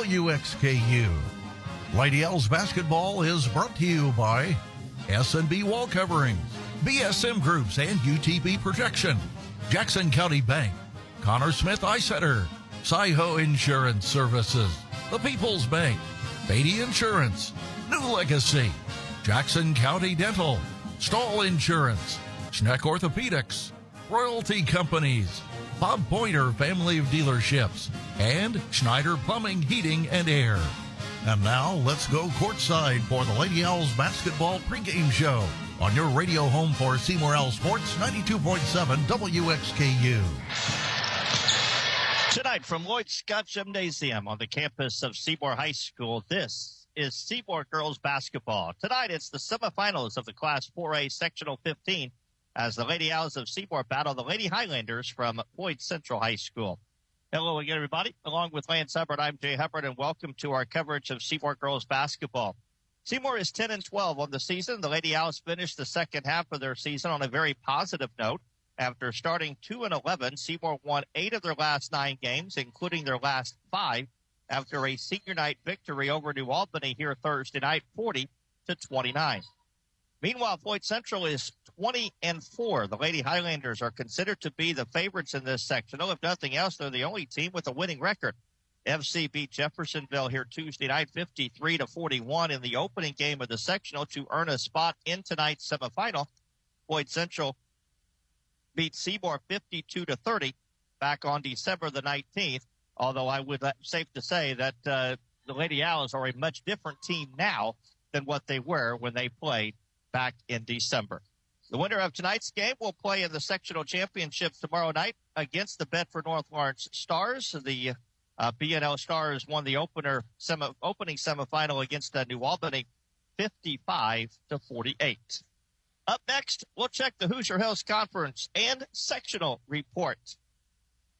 WXKU. Lady Owls basketball is brought to you by S&B Wall Coverings, BSM Groups and UTB Protection, Jackson County Bank, Connor Smith Eye Center, Sci-Ho Insurance Services, The People's Bank, Beatty Insurance, New Legacy, Jackson County Dental, Stall Insurance, Schneck Orthopedics, Royalty Companies, Bob Pointer Family of Dealerships, and Schneider Plumbing, Heating, and Air. And now, let's go courtside for the Lady Owls basketball pregame show on your radio home for Seymour Owl Sports, 92.7 WXKU. Tonight from Lloyd Scott Gymnasium on the campus of Seymour High School, this is Seymour girls basketball. Tonight, it's the semifinals of the Class 4A Sectional 15 as the Lady Owls of Seymour battle the Lady Highlanders from Floyd Central High School. Hello again, everybody. Along with Lance Hubbard, I'm Jay Hubbard, and welcome to our coverage of Seymour girls basketball. Seymour is 10-12 on the season. The Lady Owls finished the second half of their season on a very positive note. After starting 2-11, Seymour won 8 of their last 9 games, including their last 5, after a senior night victory over New Albany here Thursday night, 40-29. Meanwhile, Floyd Central is 20-4. The Lady Highlanders are considered to be the favorites in this sectional. If nothing else, they're the only team with a winning record. FC beat Jeffersonville here Tuesday night, 53-41 in the opening game of the sectional to earn a spot in tonight's semifinal. Floyd Central beat Seymour 52-30 back on December the 19th, although I would safe to say that the Lady Owls are a much different team now than what they were when they played back in December. The winner of tonight's game will play in the sectional championship tomorrow night against the Bedford North Lawrence Stars. The B&L Stars won the opening semifinal against New Albany 55-48. Up next, we'll check the Hoosier Hills Conference and sectional report.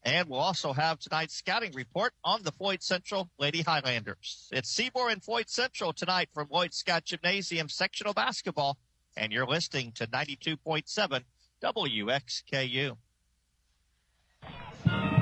And we'll also have tonight's scouting report on the Floyd Central Lady Highlanders. It's Seymour and Floyd Central tonight from Lloyd Scott Gymnasium sectional basketball. And you're listening to 92.7 WXKU.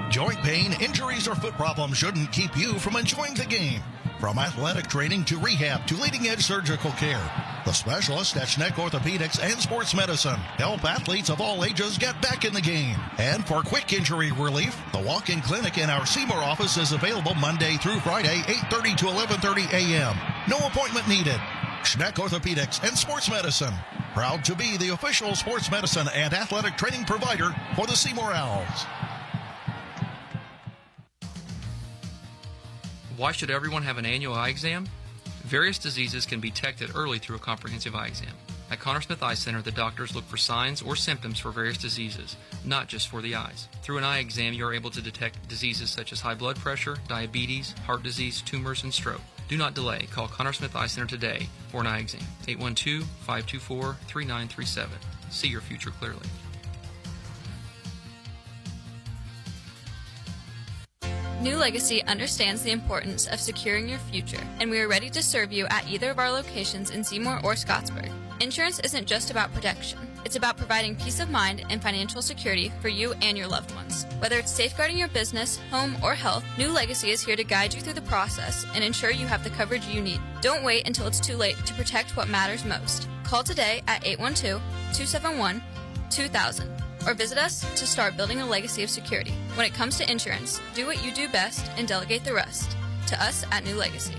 Joint pain, injuries, or foot problems shouldn't keep you from enjoying the game. From athletic training to rehab to leading-edge surgical care, the specialists at Schneck Orthopedics and Sports Medicine help athletes of all ages get back in the game. And for quick injury relief, the walk-in clinic in our Seymour office is available Monday through Friday, 8:30 to 11:30 a.m. No appointment needed. Schneck Orthopedics and Sports Medicine, proud to be the official sports medicine and athletic training provider for the Seymour Owls. Why should everyone have an annual eye exam? Various diseases can be detected early through a comprehensive eye exam. At Connor Smith Eye Center, the doctors look for signs or symptoms for various diseases, not just for the eyes. Through an eye exam, you are able to detect diseases such as high blood pressure, diabetes, heart disease, tumors, and stroke. Do not delay. Call Connor Smith Eye Center today for an eye exam. 812-524-3937. See your future clearly. New Legacy understands the importance of securing your future, and we are ready to serve you at either of our locations in Seymour or Scottsburg. Insurance isn't just about protection. It's about providing peace of mind and financial security for you and your loved ones. Whether it's safeguarding your business, home, or health, New Legacy is here to guide you through the process and ensure you have the coverage you need. Don't wait until it's too late to protect what matters most. Call today at 812-271-2000 or visit us to start building a legacy of security. When it comes to insurance, do what you do best and delegate the rest to us at New Legacy.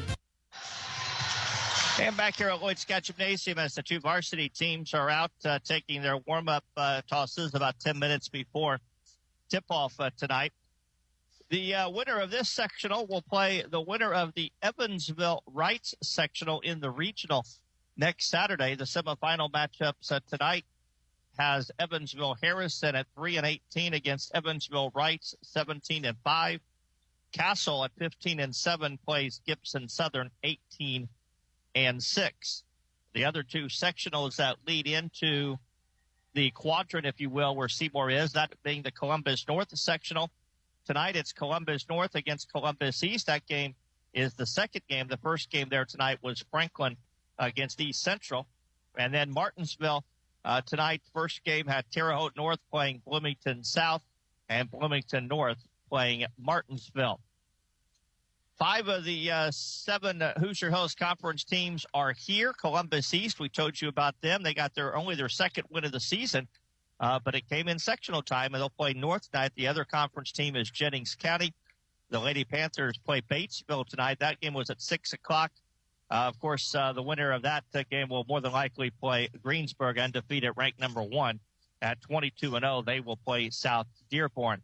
And back here at Lloyd Scott Gymnasium as the two varsity teams are out taking their warm-up tosses about 10 minutes before tip-off tonight. The winner of this sectional will play the winner of the Evansville Wrights sectional in the regional next Saturday. The semifinal matchups tonight has Evansville Harrison at 3-18 against Evansville Wrights 17-5. Castle at 15-7 plays Gibson Southern 18-6. The other two sectionals that lead into the quadrant, if you will, where Seymour is, that being the Columbus North sectional. Tonight it's Columbus North against Columbus East. That game is the second game. The first game there tonight was Franklin against East Central. And then Martinsville tonight, first game had Terre Haute North playing Bloomington South and Bloomington North playing Martinsville. 5 of the 7 Hoosier Hills Conference teams are here. Columbus East, we told you about them. They got only their second win of the season, but it came in sectional time, and they'll play North tonight. The other conference team is Jennings County. The Lady Panthers play Batesville tonight. That game was at 6 o'clock. Of course, the winner of that game will more than likely play Greensburg, undefeated, ranked number 1 at 22-0. They will play South Dearborn.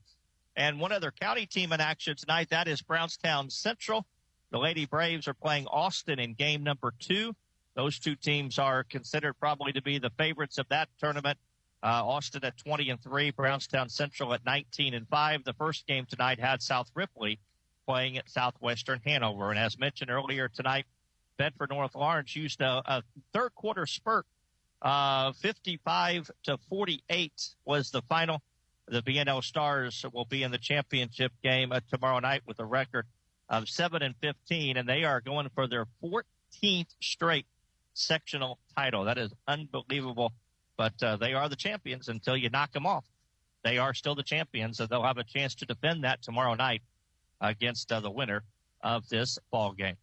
And one other county team in action tonight, that is Brownstown Central. The Lady Braves are playing Austin in game number 2. Those two teams are considered probably to be the favorites of that tournament. Austin at 20-3, Brownstown Central at 19-5. The first game tonight had South Ripley playing at Southwestern Hanover. And as mentioned earlier tonight, Bedford North Lawrence used a third quarter spurt. 55-48 was the final. The BNL Stars will be in the championship game tomorrow night with a record of 7-15, and they are going for their 14th straight sectional title. That is unbelievable, but they are the champions until you knock them off. They are still the champions, and they'll have a chance to defend that tomorrow night against the winner of this ball game.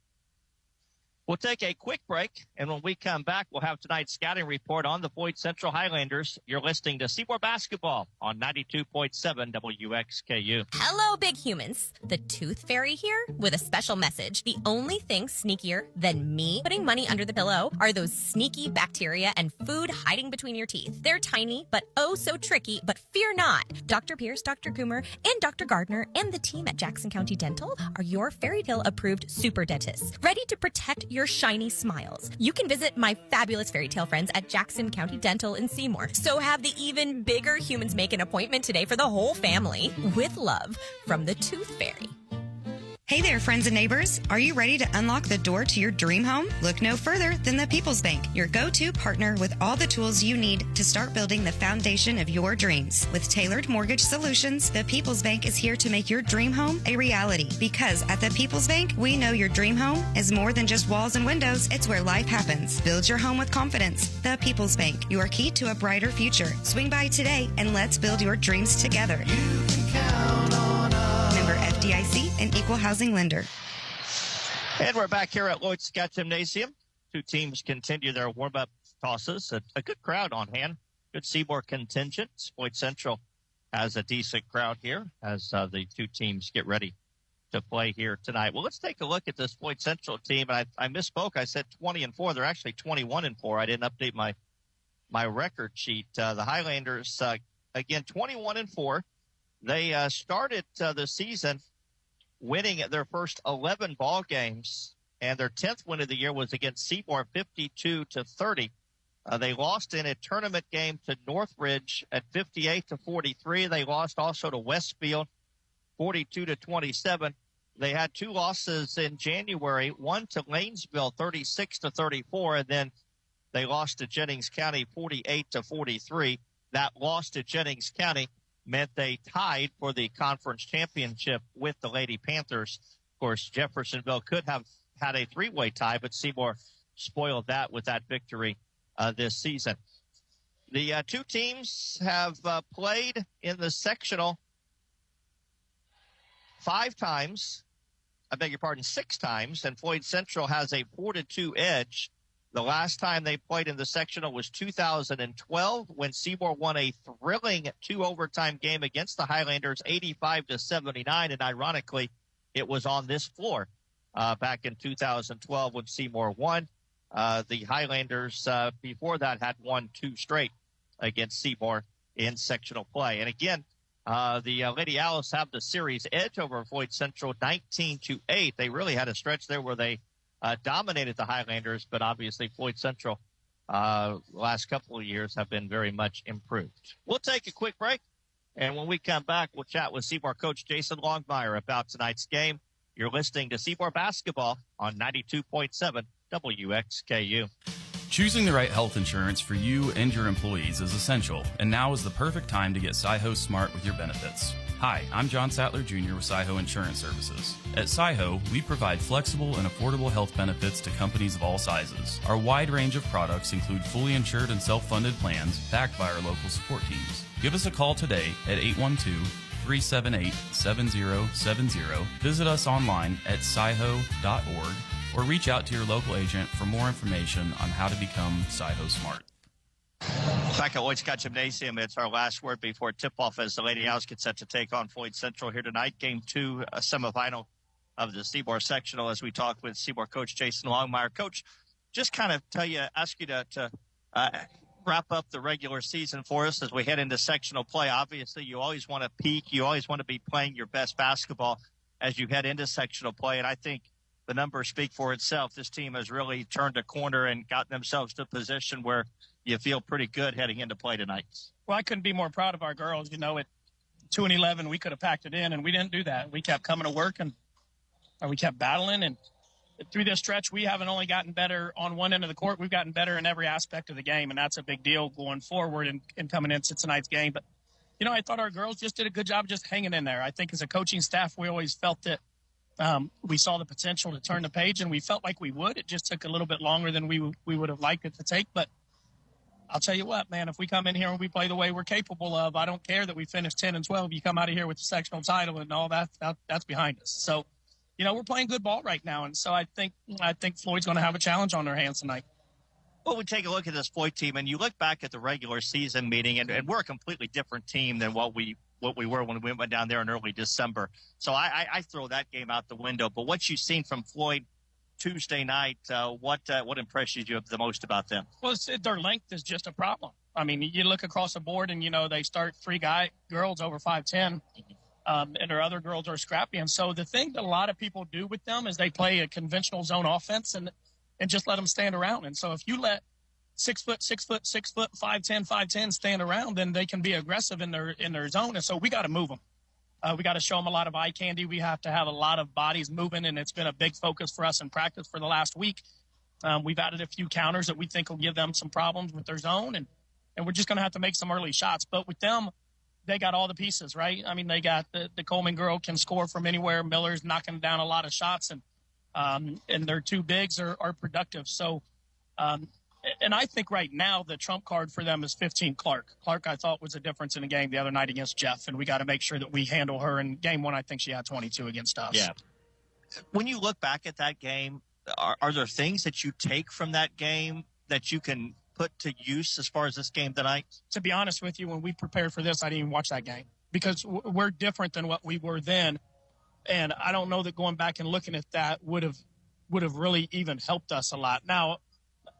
We'll take a quick break, and when we come back, we'll have tonight's scouting report on the Floyd Central Highlanders. You're listening to Seymour Basketball on 92.7 WXKU. Hello, big humans. The Tooth Fairy here with a special message. The only thing sneakier than me putting money under the pillow are those sneaky bacteria and food hiding between your teeth. They're tiny, but oh so tricky, but fear not. Dr. Pierce, Dr. Coomer, and Dr. Gardner and the team at Jackson County Dental are your Fairy Tale approved super dentists, ready to protect your shiny smiles. You can visit my fabulous Fairy Tale friends at Jackson County Dental in Seymour. So have the even bigger humans make an appointment today for the whole family. With love from the Tooth Fairy. Hey there, friends and neighbors. Are you ready to unlock the door to your dream home? Look no further than the People's Bank, your go-to partner with all the tools you need to start building the foundation of your dreams. With tailored mortgage solutions, the People's Bank is here to make your dream home a reality. Because at the People's Bank, we know your dream home is more than just walls and windows. It's where life happens. Build your home with confidence. The People's Bank, your key to a brighter future. Swing by today and let's build your dreams together. You can count on us. Member FDIC and Equal Housing Lender. And we're back here at Lloyd Scott Gymnasium. Two teams continue their warm-up tosses. A good crowd on hand. Good Seymour contingent. Floyd Central has a decent crowd here as the two teams get ready to play here tonight. Well, let's take a look at this Floyd Central team. I misspoke. I said 20-4. They're actually 21-4. I didn't update my record sheet. The Highlanders, again, 21-4. They started the season winning their first 11 ball games, and their 10th win of the year was against Seymour, 52-30. They lost in a tournament game to Northridge at 58-43. They lost also to Westfield, 42-27. They had two losses in January, one to Lanesville, 36-34, and then they lost to Jennings County, 48-43. That loss to Jennings County meant they tied for the conference championship with the Lady Panthers. Of course, Jeffersonville could have had a three-way tie, but Seymour spoiled that with that victory this season. The two teams have played in the sectional 6 times, and Floyd Central has a 4-2 edge. The last time they played in the sectional was 2012 when Seymour won a thrilling 2-overtime game against the Highlanders, 85-79. And ironically, it was on this floor back in 2012 when Seymour won. The Highlanders before that had won 2 straight against Seymour in sectional play. And again, the Lady Owls have the series edge over Floyd Central, 19-8. They really had a stretch there where they dominated the Highlanders, but obviously Floyd Central last couple of years have been very much improved. We'll take a quick break, and when we come back, we'll chat with Seymour coach Jason Longmire about tonight's game. You're listening to Seymour Basketball on 92.7 WXKU. Choosing the right health insurance for you and your employees is essential, and now is the perfect time to get SciHo Smart with your benefits. Hi, I'm John Sattler Jr. with SciHo Insurance Services. At SciHo, we provide flexible and affordable health benefits to companies of all sizes. Our wide range of products include fully insured and self-funded plans backed by our local support teams. Give us a call today at 888-378-7070. Visit us online at sciho.org or reach out to your local agent for more information on how to become Sciho Smart. Back at Lloyd Scott Gymnasium, it's our last word before tip-off as the Lady Owls get set to take on Floyd Central here tonight. Game 2, a semifinal of the Seymour Sectional, as we talk with Seymour coach Jason Longmire. Coach, just kind of ask you to wrap up the regular season for us as we head into sectional play. Obviously, you always want to peak. You always want to be playing your best basketball as you head into sectional play, and I think the numbers speak for itself. This team has really turned a corner and gotten themselves to a position where you feel pretty good heading into play tonight. Well, I couldn't be more proud of our girls. At 2-11, we could have packed it in, and we didn't do that. We kept coming to work, and we kept battling. And through this stretch, we haven't only gotten better on one end of the court. We've gotten better in every aspect of the game, and that's a big deal going forward and coming into tonight's game. But, I thought our girls just did a good job just hanging in there. I think as a coaching staff, we always felt that we saw the potential to turn the page, and we felt like we would. It just took a little bit longer than we would have liked it to take. But I'll tell you what, man, if we come in here and we play the way we're capable of, I don't care that we finish 10-12. You come out of here with the sectional title and all that's behind us. So, we're playing good ball right now. And so I think Floyd's going to have a challenge on their hands tonight. Well, we take a look at this Floyd team, and you look back at the regular season meeting, and we're a completely different team than what we were when we went down there in early December. So I throw that game out the window. But what you've seen from Floyd Tuesday night, what impresses you the most about them? Well, their length is just a problem. I mean, you look across the board, and, they start 3 girls over 5'10", and their other girls are scrappy. And so the thing that a lot of people do with them is they play a conventional zone offense and just let them stand around. And so if you let 6 foot, 5'10" stand around, then they can be aggressive in their zone. And so we got to move them. We got to show them a lot of eye candy. We have to have a lot of bodies moving, and it's been a big focus for us in practice for the last week. We've added a few counters that we think will give them some problems with their zone, and we're just going to have to make some early shots. But with them, they got all the pieces, right? I mean, they got the Coleman girl can score from anywhere. Miller's knocking down a lot of shots, and their 2 bigs are productive. So, and I think right now the trump card for them is 15 Clark. Clark, I thought, was a difference in the game the other night against Jeff, and we got to make sure that we handle her. In game 1, I think she had 22 against us. Yeah. When you look back at that game, are there things that you take from that game that you can put to use as far as this game tonight? To be honest with you, when we prepared for this, I didn't even watch that game because we're different than what we were then. And I don't know that going back and looking at that would have really even helped us a lot. Now,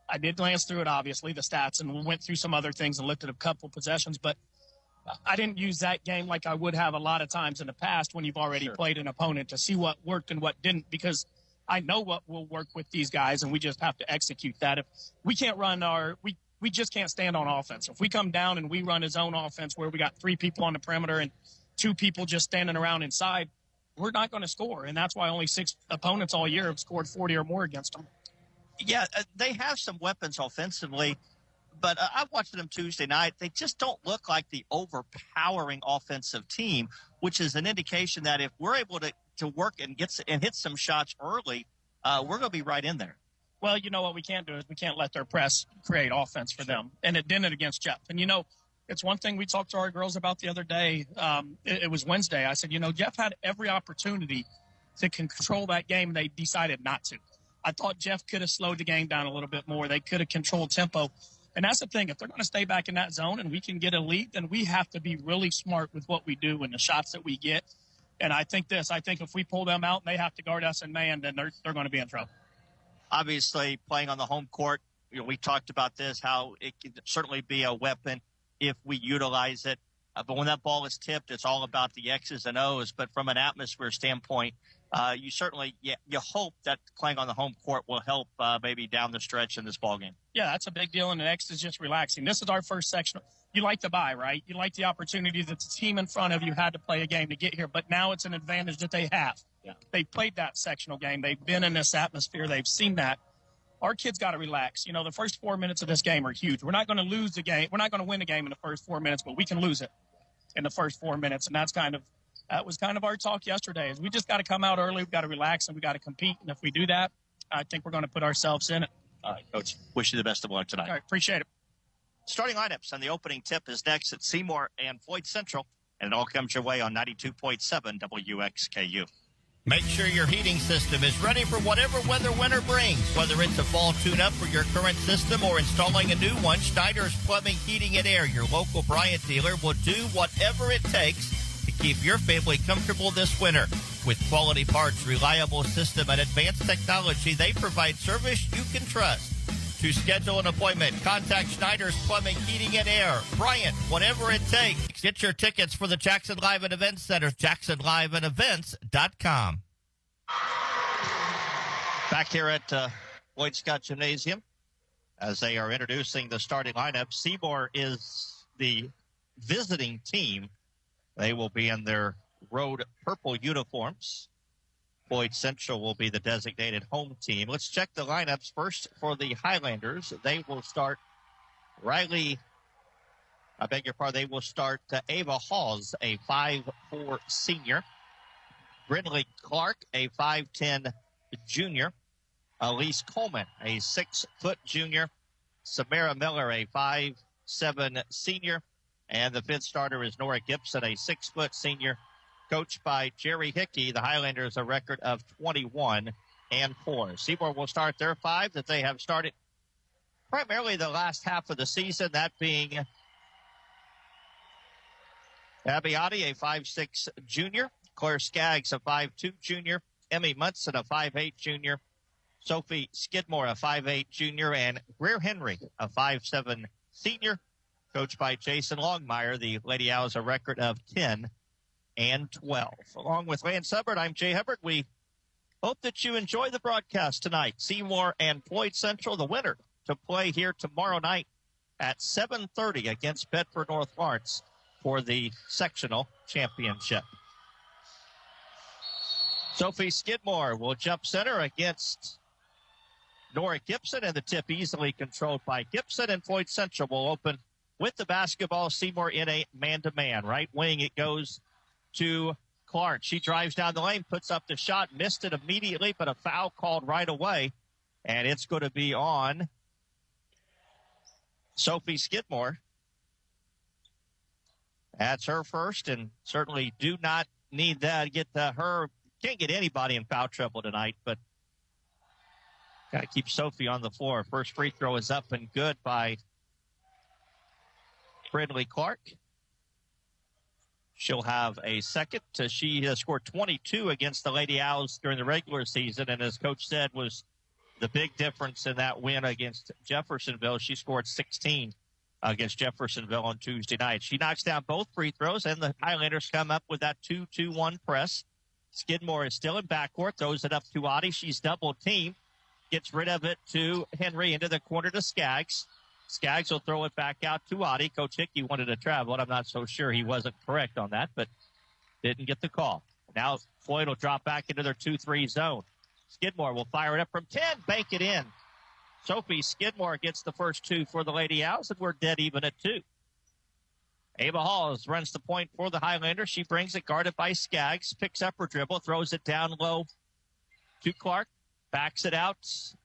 I did glance through it, obviously, the stats, and we went through some other things and looked at a couple possessions, but I didn't use that game like I would have a lot of times in the past when you've already played an opponent to see what worked and what didn't, because I know what will work with these guys, and we just have to execute that. If we can't run we just can't stand on offense. If we come down and we run a zone offense where we got 3 people on the perimeter and 2 people just standing around inside, we're not going to score, and that's why only 6 opponents all year have scored 40 or more against them. Yeah, they have some weapons offensively, but I watched them Tuesday night. They just don't look like the overpowering offensive team, which is an indication that if we're able to work and hit some shots early, we're going to be right in there. Well, what we can't do is we can't let their press create offense for them, and it didn't against Jeff. And, it's one thing we talked to our girls about the other day. It was Wednesday. I said, Jeff had every opportunity to control that game, and they decided not to. I thought Jeff could have slowed the game down a little bit more. They could have controlled tempo. And that's the thing. If they're going to stay back in that zone and we can get a lead, then we have to be really smart with what we do and the shots that we get. And I think if we pull them out and they have to guard us in man, then they're going to be in trouble. Obviously, playing on the home court, we talked about this, how it can certainly be a weapon if we utilize it. But when that ball is tipped, it's all about the X's and O's. But from an atmosphere standpoint, you certainly you hope that playing on the home court will help maybe down the stretch in this ballgame. Yeah, that's a big deal, and the next is just relaxing. This is our first sectional. You like the bye, right? You like the opportunity that the team in front of you had to play a game to get here, but now it's an advantage that they have. Yeah. They played that sectional game. They've been in this atmosphere. They've seen that. Our kids got to relax. The first 4 minutes of this game are huge. We're not going to lose the game. We're not going to win the game in the first 4 minutes, but we can lose it in the first 4 minutes, and that was kind of our talk yesterday. Is we just got to come out early. We've got to relax, and we got to compete. And if we do that, I think we're going to put ourselves in it. All right, Coach. Wish you the best of luck tonight. All right, appreciate it. Starting lineups on the opening tip is next at Seymour and Floyd Central. And it all comes your way on 92.7 WXKU. Make sure your heating system is ready for whatever weather winter brings. Whether it's a fall tune-up for your current system or installing a new one, Schneider's Plumbing, Heating, and Air, your local Bryant dealer, will do whatever it takes to keep your family comfortable this winter. With quality parts, reliable system, and advanced technology, they provide service you can trust. To schedule an appointment, contact Schneider's Plumbing, Heating, and Air. Bryant, whatever it takes. Get your tickets for the Jackson Live and Events Center, jacksonliveandevents.com. Back here at Floyd Scott Gymnasium, as they are introducing the starting lineup, Seymour is the visiting team. They will be in their road purple uniforms. Floyd Central will be the designated home team. Let's check the lineups first for the Highlanders. They will start they will start Ava Hawes, a 5'4" senior. Brindley Clark, a 5'10" junior. Elise Coleman, a 6-foot junior. Samara Miller, a 5'7" senior. And the fifth starter is Nora Gibson, a 6-foot senior. Coached by Jerry Hickey, the Highlanders a record of 21-4. Seymour will start their five that they have started primarily the last half of the season, that being Abiotti, a 5'6" junior. Claire Skaggs, a 5'2" junior. Emmy Munson, a 5'8" junior. Sophie Skidmore, a 5'8" junior. And Greer Henry, a 5'7" senior. Coached by Jason Longmire, the Lady Owls a record of 10-12. Along with Lance Hubbard, I'm Jay Hubbard. We hope that you enjoy the broadcast tonight. Seymour and Floyd Central, the winner, to play here tomorrow night at 7:30 against Bedford North Lawrence for the sectional championship. Sophie Skidmore will jump center against Nora Gibson, and the tip easily controlled by Gibson, and Floyd Central will open with the basketball. Seymour in a man-to-man. Right wing, it goes to Clark. She drives down the lane, puts up the shot, missed it immediately, but a foul called right away, and it's going to be on Sophie Skidmore. That's her first, and certainly do not need that. Can't get anybody in foul trouble tonight, but got to keep Sophie on the floor. First free throw is up and good by Brindley Clark. She'll have a second. She has scored 22 against the Lady Owls during the regular season, and as Coach said, was the big difference in that win against Jeffersonville. She scored 16 against Jeffersonville on Tuesday night. She knocks down both free throws, and the Highlanders come up with that 2-2-1 press. Skidmore is still in backcourt, throws it up to Audie. She's double-teamed, gets rid of it to Henry into the corner to Skaggs. Skaggs will throw it back out to Audie. Coach Hickey wanted to travel, and I'm not so sure he wasn't correct on that, but didn't get the call. Now Floyd will drop back into their 2-3 zone. Skidmore will fire it up from 10, bank it in. Sophie Skidmore gets the first two for the Lady Owls, and we're dead even at 2. Ava Halls runs the point for the Highlanders. She brings it guarded by Skaggs, picks up her dribble, throws it down low to Clark, backs it out.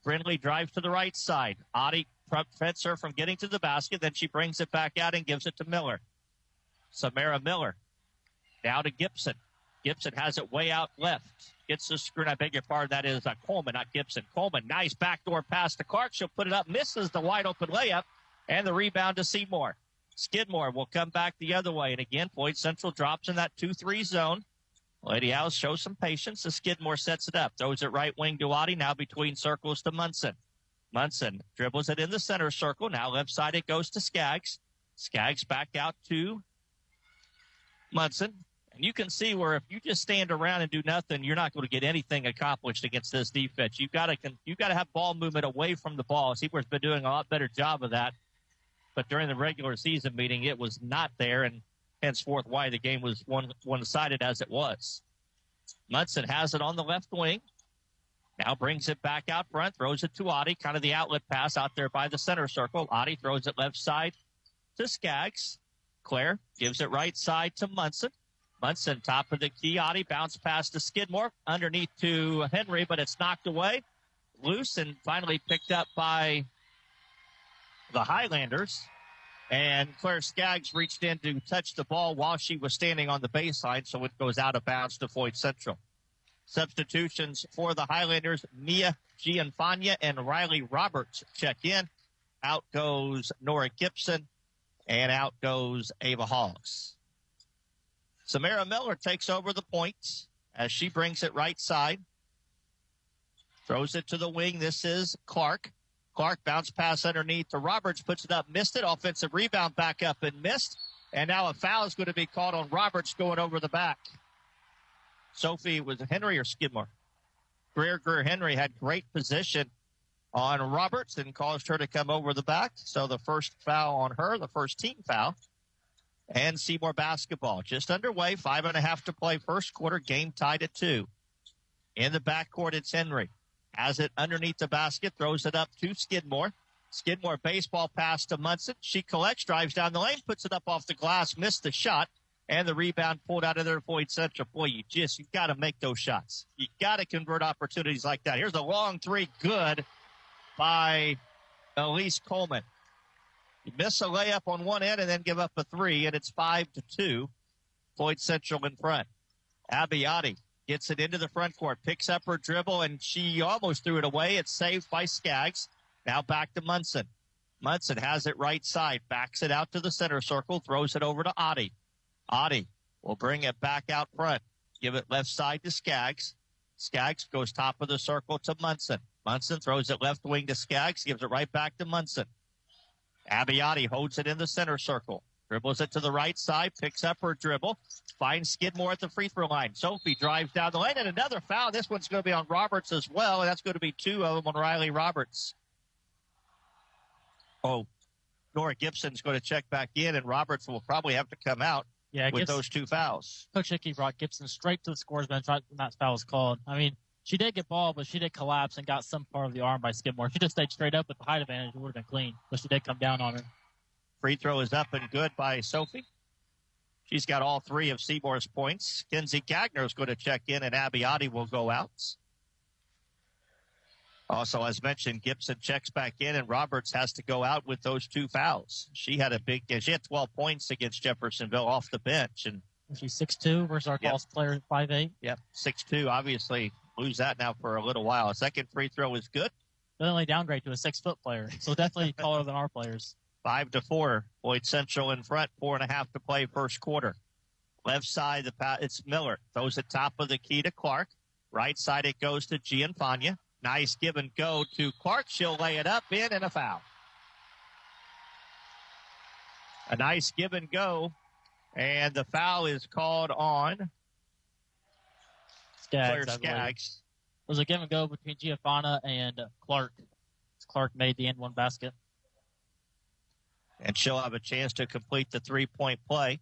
Brindley drives to the right side. Audie prevents her from getting to the basket. Then she brings it back out and gives it to Miller. Samara Miller. Now to Gibson. Gibson has it way out left. Gets the screen. I beg your pardon. That is Coleman, not Gibson. Coleman, nice backdoor pass to Clark. She'll put it up. Misses the wide open layup. And the rebound to Seymour. Skidmore will come back the other way. And again, Floyd Central drops in that 2-3 zone. Lady Owls shows some patience as Skidmore sets it up. Throws it right wing to Audie. Now between circles to Munson. Munson dribbles it in the center circle. Now left side it goes to Skaggs. Skaggs back out to Munson. And you can see where if you just stand around and do nothing, you're not going to get anything accomplished against this defense. You've got to have ball movement away from the ball. Seymour's been doing a lot better job of that. But during the regular season meeting, it was not there, and henceforth why the game was one-sided as it was. Munson has it on the left wing. Now brings it back out front, throws it to Audie, kind of the outlet pass out there by the center circle. Audie throws it left side to Skaggs. Claire gives it right side to Munson. Munson, top of the key. Audie bounce pass to Skidmore, underneath to Henry, but it's knocked away. Loose and finally picked up by the Highlanders. And Claire Skaggs reached in to touch the ball while she was standing on the baseline, so it goes out of bounds to Floyd Central. Substitutions for the Highlanders, Mia Gianfagna and Riley Roberts check in. Out goes Nora Gibson, and out goes Ava Hawes. Samara Miller takes over the points as she brings it right side. Throws it to the wing. This is Clark. Clark bounce pass underneath to Roberts, puts it up, missed it. Offensive rebound back up and missed. And now a foul is going to be called on Roberts going over the back. Sophie, was it Henry or Skidmore? Greer Henry had great position on Roberts and caused her to come over the back. So the first foul on her, the first team foul. And Seymour basketball just underway, 5.5 to play first quarter, game tied at 2. In the backcourt, it's Henry. Has it underneath the basket, throws it up to Skidmore. Skidmore baseball pass to Munson. She collects, drives down the lane, puts it up off the glass, missed the shot, and the rebound pulled out of there. Floyd Central. Boy, you got to make those shots. You got to convert opportunities like that. Here's a long three, good by Elise Coleman. You miss a layup on one end and then give up a three, and it's 5-2. Floyd Central in front. Abiotti gets it into the front court, picks up her dribble, and she almost threw it away. It's saved by Skaggs. Now back to Munson. Munson has it right side, backs it out to the center circle, throws it over to Oddie. Oddie will bring it back out front, give it left side to Skaggs. Skaggs goes top of the circle to Munson. Munson throws it left wing to Skaggs, gives it right back to Munson. Abiotti holds it in the center circle. Dribbles it to the right side, picks up her dribble, finds Skidmore at the free throw line. Sophie drives down the lane, and another foul. This one's going to be on Roberts as well, and that's going to be 2 of them on Riley Roberts. Oh, Nora Gibson's going to check back in, and Roberts will probably have to come out with those 2 fouls. Coach Hickey brought Gibson straight to the scores bench right when that foul was called. I mean, she did get ball, but she did collapse and got some part of the arm by Skidmore. If she just stayed straight up with the height advantage, it would have been clean, but she did come down on her. Free throw is up and good by Sophie. She's got all 3 of Seymour's points. Kenzie Gagner is going to check in, and Abiotti will go out. Also, as mentioned, Gibson checks back in, and Roberts has to go out with those 2 fouls. She had 12 points against Jeffersonville off the bench. And she's 6'2" versus our false player at 5'8". Yep, 6'2", obviously lose that now for a little while. A second free throw is good. They only downgrade to a 6-foot player, so definitely taller than our players. 5-4. Floyd Central in front. 4.5 to play first quarter. Left side, it's Miller. Throws it top of the key to Clark. Right side, it goes to Gianfagna. Nice give and go to Clark. She'll lay it up in and a foul. A nice give and go. And the foul is called on Claire Skaggs. It was a give and go between Gianfagna and Clark. Clark made the end one basket. And she'll have a chance to complete the 3-point play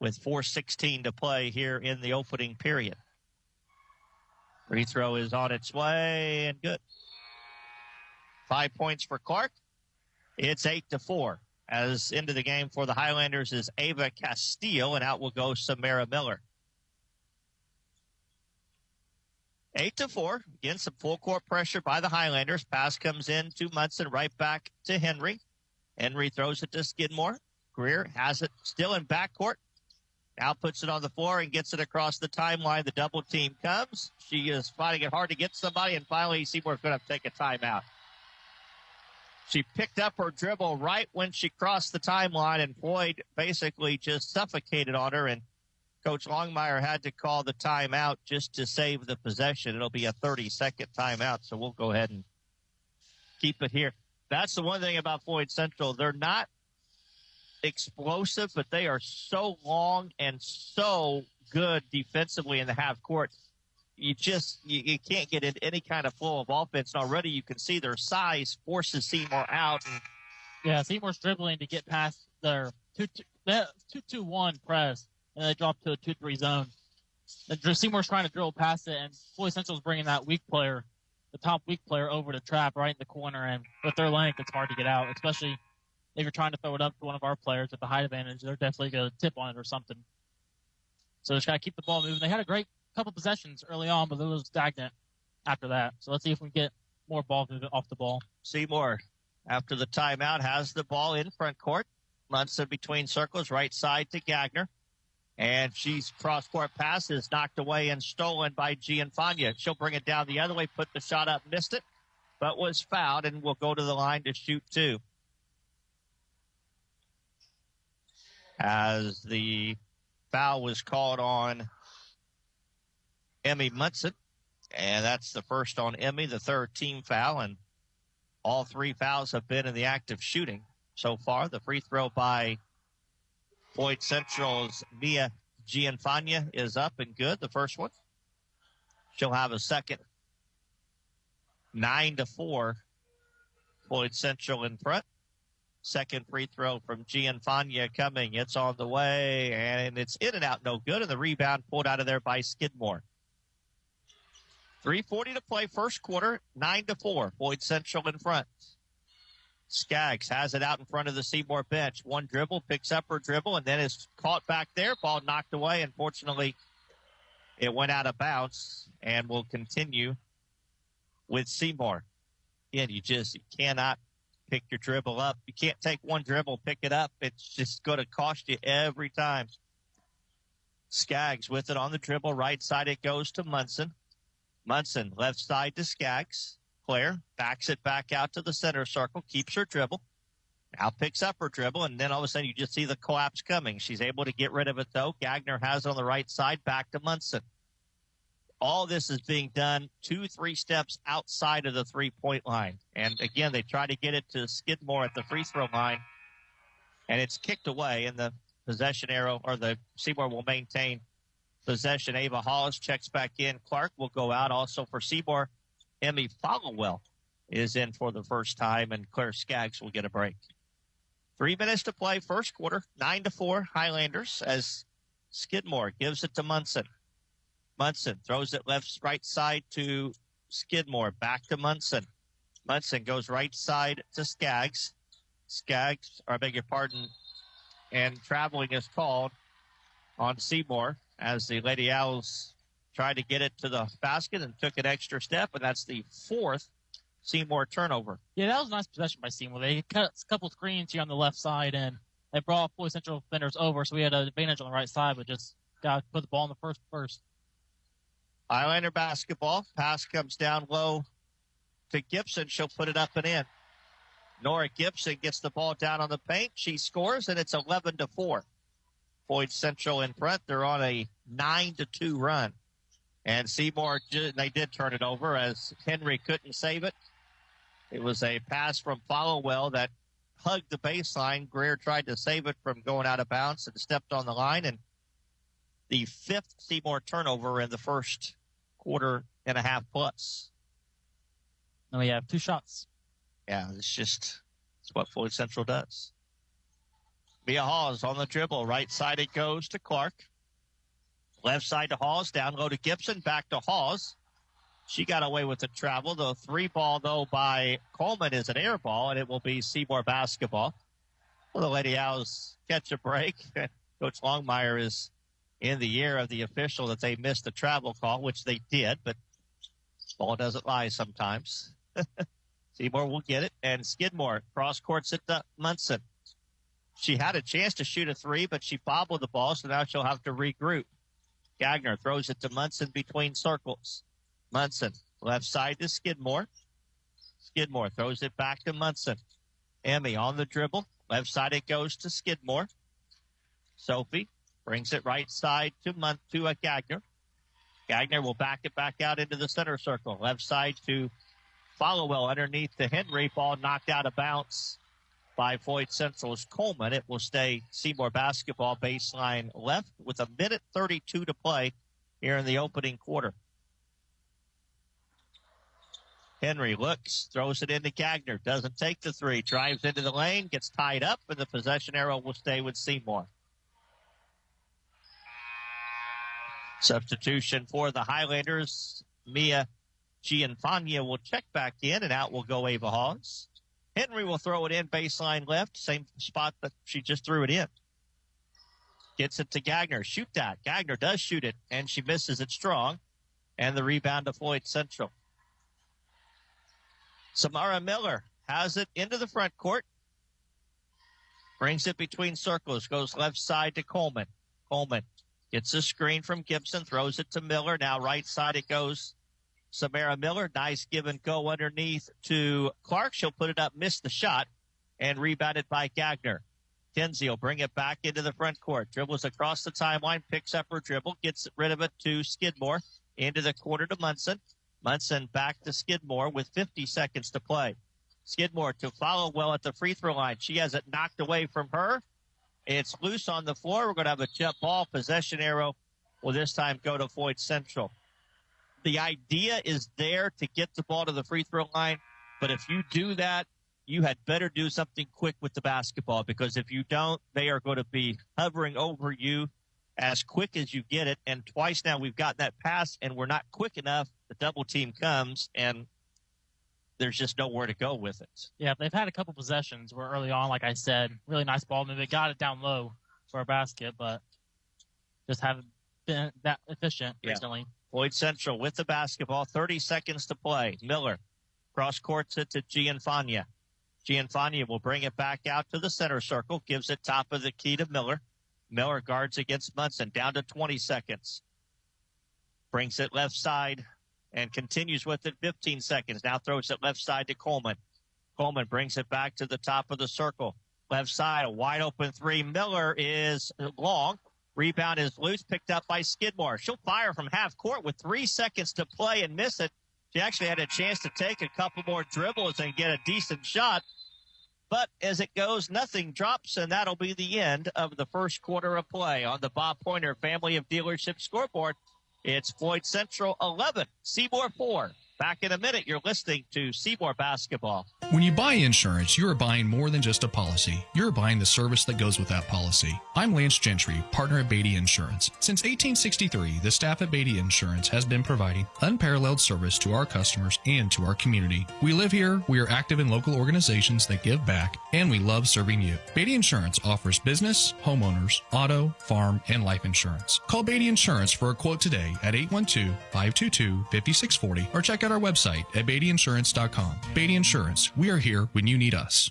with 4:16 to play here in the opening period. Free throw is on its way and good. 5 points for Clark. It's 8-4. As into the game for the Highlanders is Ava Castile, and out will go Samara Miller. 8-4. Again, some full court pressure by the Highlanders. Pass comes in to Munson, right back to Henry. Henry throws it to Skidmore. Greer has it still in backcourt. Now puts it on the floor and gets it across the timeline. The double team comes. She is finding it hard to get somebody, and finally Seymour's going to take a timeout. She picked up her dribble right when she crossed the timeline, and Floyd basically just suffocated on her, and Coach Longmire had to call the timeout just to save the possession. It'll be a 30-second timeout, so we'll go ahead and keep it here. That's the one thing about Floyd Central. They're not explosive, but they are so long and so good defensively in the half court. You can't get into any kind of flow of offense. And already you can see their size forces Seymour out. Yeah, Seymour's dribbling to get past their 2-2-1 press, and they drop to a 2-3 zone. And Seymour's trying to dribble past it, and Floyd Central's bringing that weak player, the top weak player, over to trap right in the corner. And with their length, it's hard to get out, especially if you're trying to throw it up to one of our players with the height advantage. They're definitely going to tip on it or something. So just got to keep the ball moving. They had a great couple possessions early on, but it was stagnant after that. So let's see if we can get more ball movement off the ball. Seymour, after the timeout, has the ball in front court. Munson between circles, right side to Gagner. And she's cross-court pass is knocked away and stolen by Gianfania. She'll bring it down the other way, put the shot up, missed it, but was fouled and will go to the line to shoot two. As the foul was called on Emmy Munson, and that's the first on Emmy, the third team foul, and all three fouls have been in the act of shooting so far. The free throw by Floyd Central's Mia Gianfania is up and good, the first one. She'll have a second. 9-4, Floyd Central in front. Second free throw from Gianfania coming. It's on the way, and it's in and out, no good, and the rebound pulled out of there by Skidmore. 3:40 to play, first quarter, 9-4, Floyd Central in front. Skaggs has it out in front of the Seymour bench. One dribble, picks up her dribble, and then is caught back there. Ball knocked away. Unfortunately, it went out of bounds and will continue with Seymour. Again, you cannot pick your dribble up. You can't take one dribble, pick it up. It's just going to cost you every time. Skaggs with it on the dribble. Right side it goes to Munson. Munson left side to Skaggs. Claire backs it back out to the center circle, keeps her dribble. Now picks up her dribble, and then all of a sudden you just see the collapse coming. She's able to get rid of it, though. Gagner has it on the right side, back to Munson. All this is being done 2-3 steps outside of the three-point line. And, again, they try to get it to Skidmore at the free throw line, and it's kicked away, and the possession arrow, or the Seymour will maintain possession. Ava Hollis checks back in. Clark will go out also for Seymour. Emmy Followell is in for the first time, and Claire Skaggs will get a break. 3 minutes to play, first quarter, 9-4 Highlanders as Skidmore gives it to Munson. Munson throws it right side to Skidmore, back to Munson. Munson goes right side to Skaggs. Skaggs, or I beg your pardon, and traveling is called on Seymour as the Lady Owls tried to get it to the basket and took an extra step, and that's the fourth Seymour turnover. Yeah, that was a nice possession by Seymour. They cut a couple screens here on the left side, and they brought Floyd Central defenders over, so we had an advantage on the right side, but just got to put the ball in the first. Highlander basketball. Pass comes down low to Gibson. She'll put it up and in. Nora Gibson gets the ball down on the paint. She scores, and it's 11-4. Floyd Central in front. They're on a 9-2 run. And Seymour, they did turn it over as Henry couldn't save it. It was a pass from Followell that hugged the baseline. Greer tried to save it from going out of bounds and stepped on the line. And the fifth Seymour turnover in the first quarter and a half plus. And we have 2 shots. Yeah, it's what Floyd Central does. Mia Hawes on the dribble. Right side it goes to Clark. Left side to Hawes, down low to Gibson, back to Hawes. She got away with the travel. The 3-ball, though, by Coleman is an air ball, and it will be Seymour basketball. Well, the Lady Owls catch a break. Coach Longmire is in the ear of the official that they missed the travel call, which they did, but ball doesn't lie sometimes. Seymour will get it, and Skidmore cross-courts it to Munson. She had a chance to shoot a 3, but she bobbled the ball, so now she'll have to regroup. Gagner throws it to Munson between circles. Munson, left side to Skidmore. Skidmore throws it back to Munson. Emmy on the dribble. Left side it goes to Skidmore. Sophie brings it right side to Gagner. Gagner will back it back out into the center circle. Left side to Followell underneath to Henry. Ball knocked out of bounds by Floyd Central's Coleman. It will stay Seymour basketball baseline left with 1:32 to play here in the opening quarter. Henry looks, throws it into Gagner, doesn't take the 3, drives into the lane, gets tied up, and the possession arrow will stay with Seymour. Substitution for the Highlanders. Mia Gianfania will check back in, and out will go Ava Hawes. Henry will throw it in baseline left, same spot that she just threw it in. Gets it to Gagner. Shoot that. Gagner does shoot it, and she misses it strong. And the rebound to Floyd Central. Samara Miller has it into the front court. Brings it between circles, goes left side to Coleman. Coleman gets a screen from Gibson, throws it to Miller. Now right side it goes. Samara Miller, nice give and go underneath to Clark. She'll put it up, miss the shot, and rebounded by Gagner. Kenzie will bring it back into the front court. Dribbles across the timeline, picks up her dribble, gets rid of it to Skidmore. Into the corner to Munson. Munson back to Skidmore with 50 seconds to play. Skidmore to follow well at the free throw line. She has it knocked away from her. It's loose on the floor. We're going to have a jump ball. Possession arrow will this time go to Floyd Central. The idea is there to get the ball to the free throw line, but if you do that, you had better do something quick with the basketball, because if you don't, they are going to be hovering over you as quick as you get it. And twice now we've gotten that pass, and we're not quick enough. The double team comes, and there's just nowhere to go with it. Yeah, they've had a couple possessions where early on, like I said, really nice ball movement. Got it down low for a basket, but just haven't been that efficient recently. Floyd Central with the basketball, 30 seconds to play. Miller cross courts it to Gianfania. Gianfania will bring it back out to the center circle, gives it top of the key to Miller. Miller guards against Munson, down to 20 seconds. Brings it left side and continues with it, 15 seconds. Now throws it left side to Coleman. Coleman brings it back to the top of the circle. Left side, a wide open three. Miller is long. Rebound is loose, picked up by Skidmore. She'll fire from half court with 3 seconds to play and miss it. She actually had a chance to take a couple more dribbles and get a decent shot. But as it goes, nothing drops, and that'll be the end of the first quarter of play. On the Bob Pointer Family of Dealership scoreboard, it's Floyd Central 11, Seymour 4. Back in a minute, you're listening to Seymour Basketball. When you buy insurance, you are buying more than just a policy. You're buying the service that goes with that policy. I'm Lance Gentry, partner at Beatty Insurance. Since 1863, the staff at Beatty Insurance has been providing unparalleled service to our customers and to our community. We live here, we are active in local organizations that give back, and we love serving you. Beatty Insurance offers business, homeowners, auto, farm, and life insurance. Call Beatty Insurance for a quote today at 812-522-5640 or check out our website at BeattyInsurance.com. Beatty Insurance, we are here when you need us.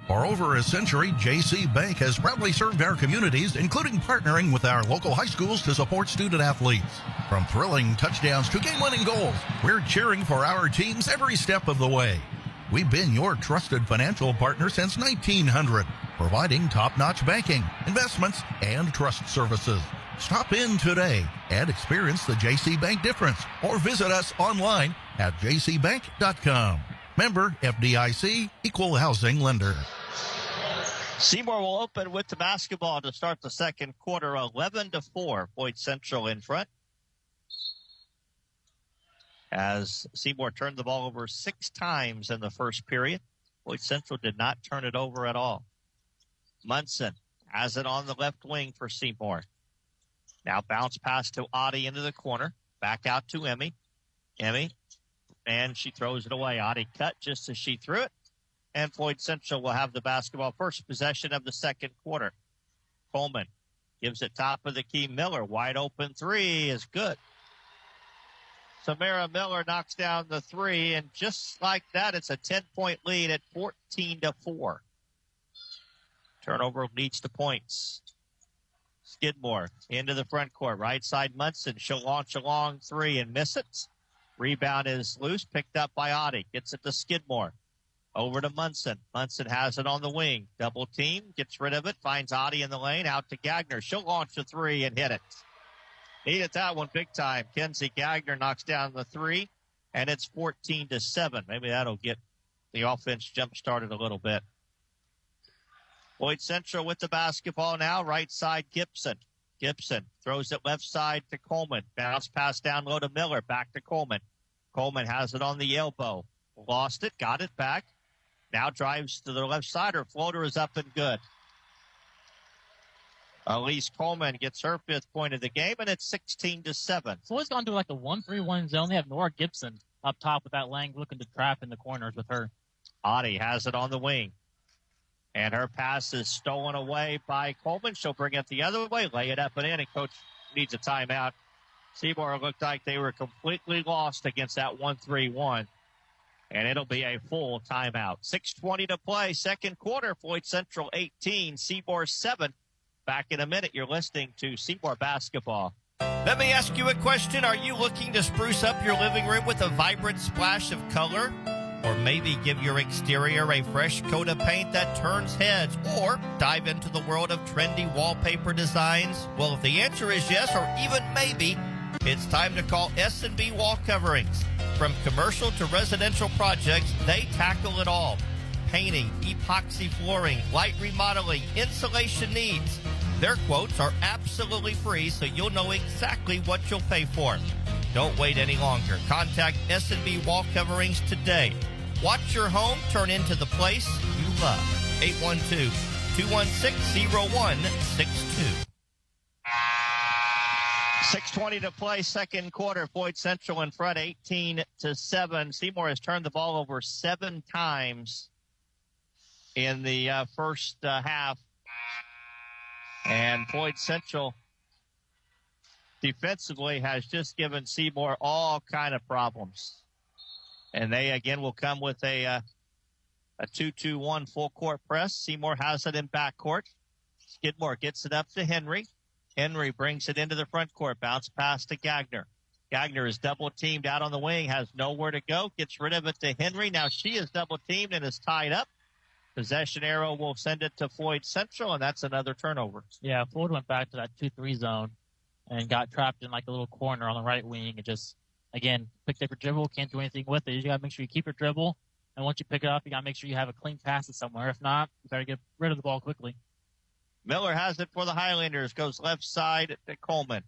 For over a century, JC Bank has proudly served our communities, including partnering with our local high schools to support student athletes. From thrilling touchdowns to game-winning goals, we're cheering for our teams every step of the way. We've been your trusted financial partner since 1900, providing top-notch banking, investments, and trust services. Stop in today and experience the JC Bank difference, or visit us online at jcbank.com. Member FDIC, Equal Housing Lender. Seymour will open with the basketball to start the second quarter, 11-4. Floyd Central in front, as Seymour turned the ball over 6 times in the first period. Floyd Central did not turn it over at all. Munson has it on the left wing for Seymour. Now bounce pass to Adi into the corner. Back out to Emmy. And she throws it away. Adi cut just as she threw it. And Floyd Central will have the basketball. First possession of the second quarter. Coleman gives it top of the key. Miller, wide open three is good. Samara Miller knocks down the three, and just like that, it's a 10-point lead at 14-4. Turnover leads to points. Skidmore into the front court. Right side Munson. She'll launch a long three and miss it. Rebound is loose. Picked up by Adi. Gets it to Skidmore. Over to Munson. Munson has it on the wing. Double team. Gets rid of it. Finds Adi in the lane. Out to Gagner. She'll launch a three and hit it. Needed that one big time. Kenzie Gagner knocks down the three. And it's 14-7. Maybe that'll get the offense jump started a little bit. Floyd Central with the basketball now. Right side, Gibson. Gibson throws it left side to Coleman. Bounce pass down low to Miller. Back to Coleman. Coleman has it on the elbow. Lost it. Got it back. Now drives to the left side. Her floater is up and good. Elise Coleman gets her 5th point of the game, and it's 16-7. Floyd's gone to like the 1-3-1 zone. They have Nora Gibson up top with that Lang looking to trap in the corners with her. Adi has it on the wing. And her pass is stolen away by Coleman. She'll bring it the other way, lay it up and in, and coach needs a timeout. Seymour looked like they were completely lost against that 1-3-1. And it'll be a full timeout. 6:20 to play, second quarter. Floyd Central 18, Seymour 7. Back in a minute. You're listening to Seymour Basketball. Let me ask you a question. Are you looking to spruce up your living room with a vibrant splash of color? Or maybe give your exterior a fresh coat of paint that turns heads? Or dive into the world of trendy wallpaper designs? Well, if the answer is yes, or even maybe, it's time to call S&B Wall Coverings. From commercial to residential projects, they tackle it all. Painting, epoxy flooring, light remodeling, insulation needs. Their quotes are absolutely free, so you'll know exactly what you'll pay for. Don't wait any longer. Contact S&B Wall Coverings today. Watch your home turn into the place you love. 812-216-0162. 6:20 to play, second quarter. Floyd Central in front, 18-7. Seymour has turned the ball over 7 times in the first half. And Floyd Central defensively has just given Seymour all kind of problems. And they, again, will come with a 2-2-1 full court press. Seymour has it in backcourt. Skidmore gets it up to Henry. Henry brings it into the front court. Bounce pass to Gagner. Gagner is double teamed out on the wing, has nowhere to go. Gets rid of it to Henry. Now she is double teamed and is tied up. Possession arrow will send it to Floyd Central, and that's another turnover. Yeah, Floyd went back to that 2-3 zone and got trapped in like a little corner on the right wing and just, again, picked up your dribble, can't do anything with it. You got to make sure you keep your dribble, and once you pick it up, you got to make sure you have a clean pass it somewhere. If not, you better get rid of the ball quickly. Miller has it for the Highlanders, goes left side to Coleman.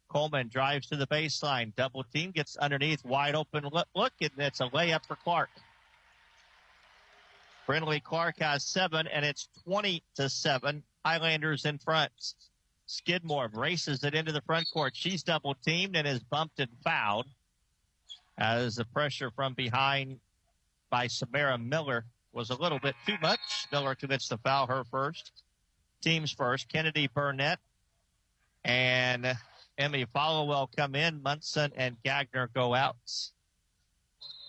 Coleman drives to the baseline, double team, gets underneath, wide open look, and it's a layup for Clark. Brindley Clark has 7, and it's 20-7. Highlanders in front. Skidmore races it into the front court. She's double teamed and is bumped and fouled as the pressure from behind by Samara Miller was a little bit too much. Miller commits to foul, her first. Teams first. Kennedy Burnett and Emmy Followell come in. Munson and Gagner go out.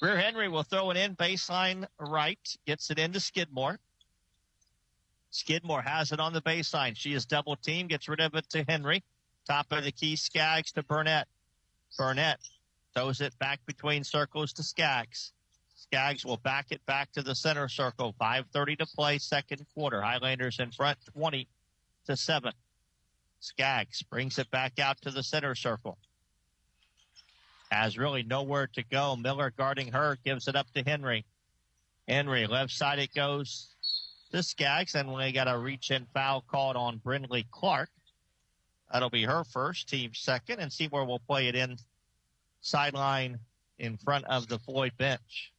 Greer Henry will throw it in baseline right. Gets it into Skidmore. Skidmore has it on the baseline. She is double teamed. Gets rid of it to Henry. Top of the key, Skaggs to Burnett. Burnett throws it back between circles to Skaggs. Skaggs will back it back to the center circle. 5:30 to play, second quarter. Highlanders in front, 20-7. Skaggs brings it back out to the center circle. Has really nowhere to go. Miller guarding her, gives it up to Henry. Henry, left side it goes to Skaggs, and we got a reach-in foul called on Brindley Clark. That'll be her first, team second, and Seymour will play it in sideline in front of the Floyd bench.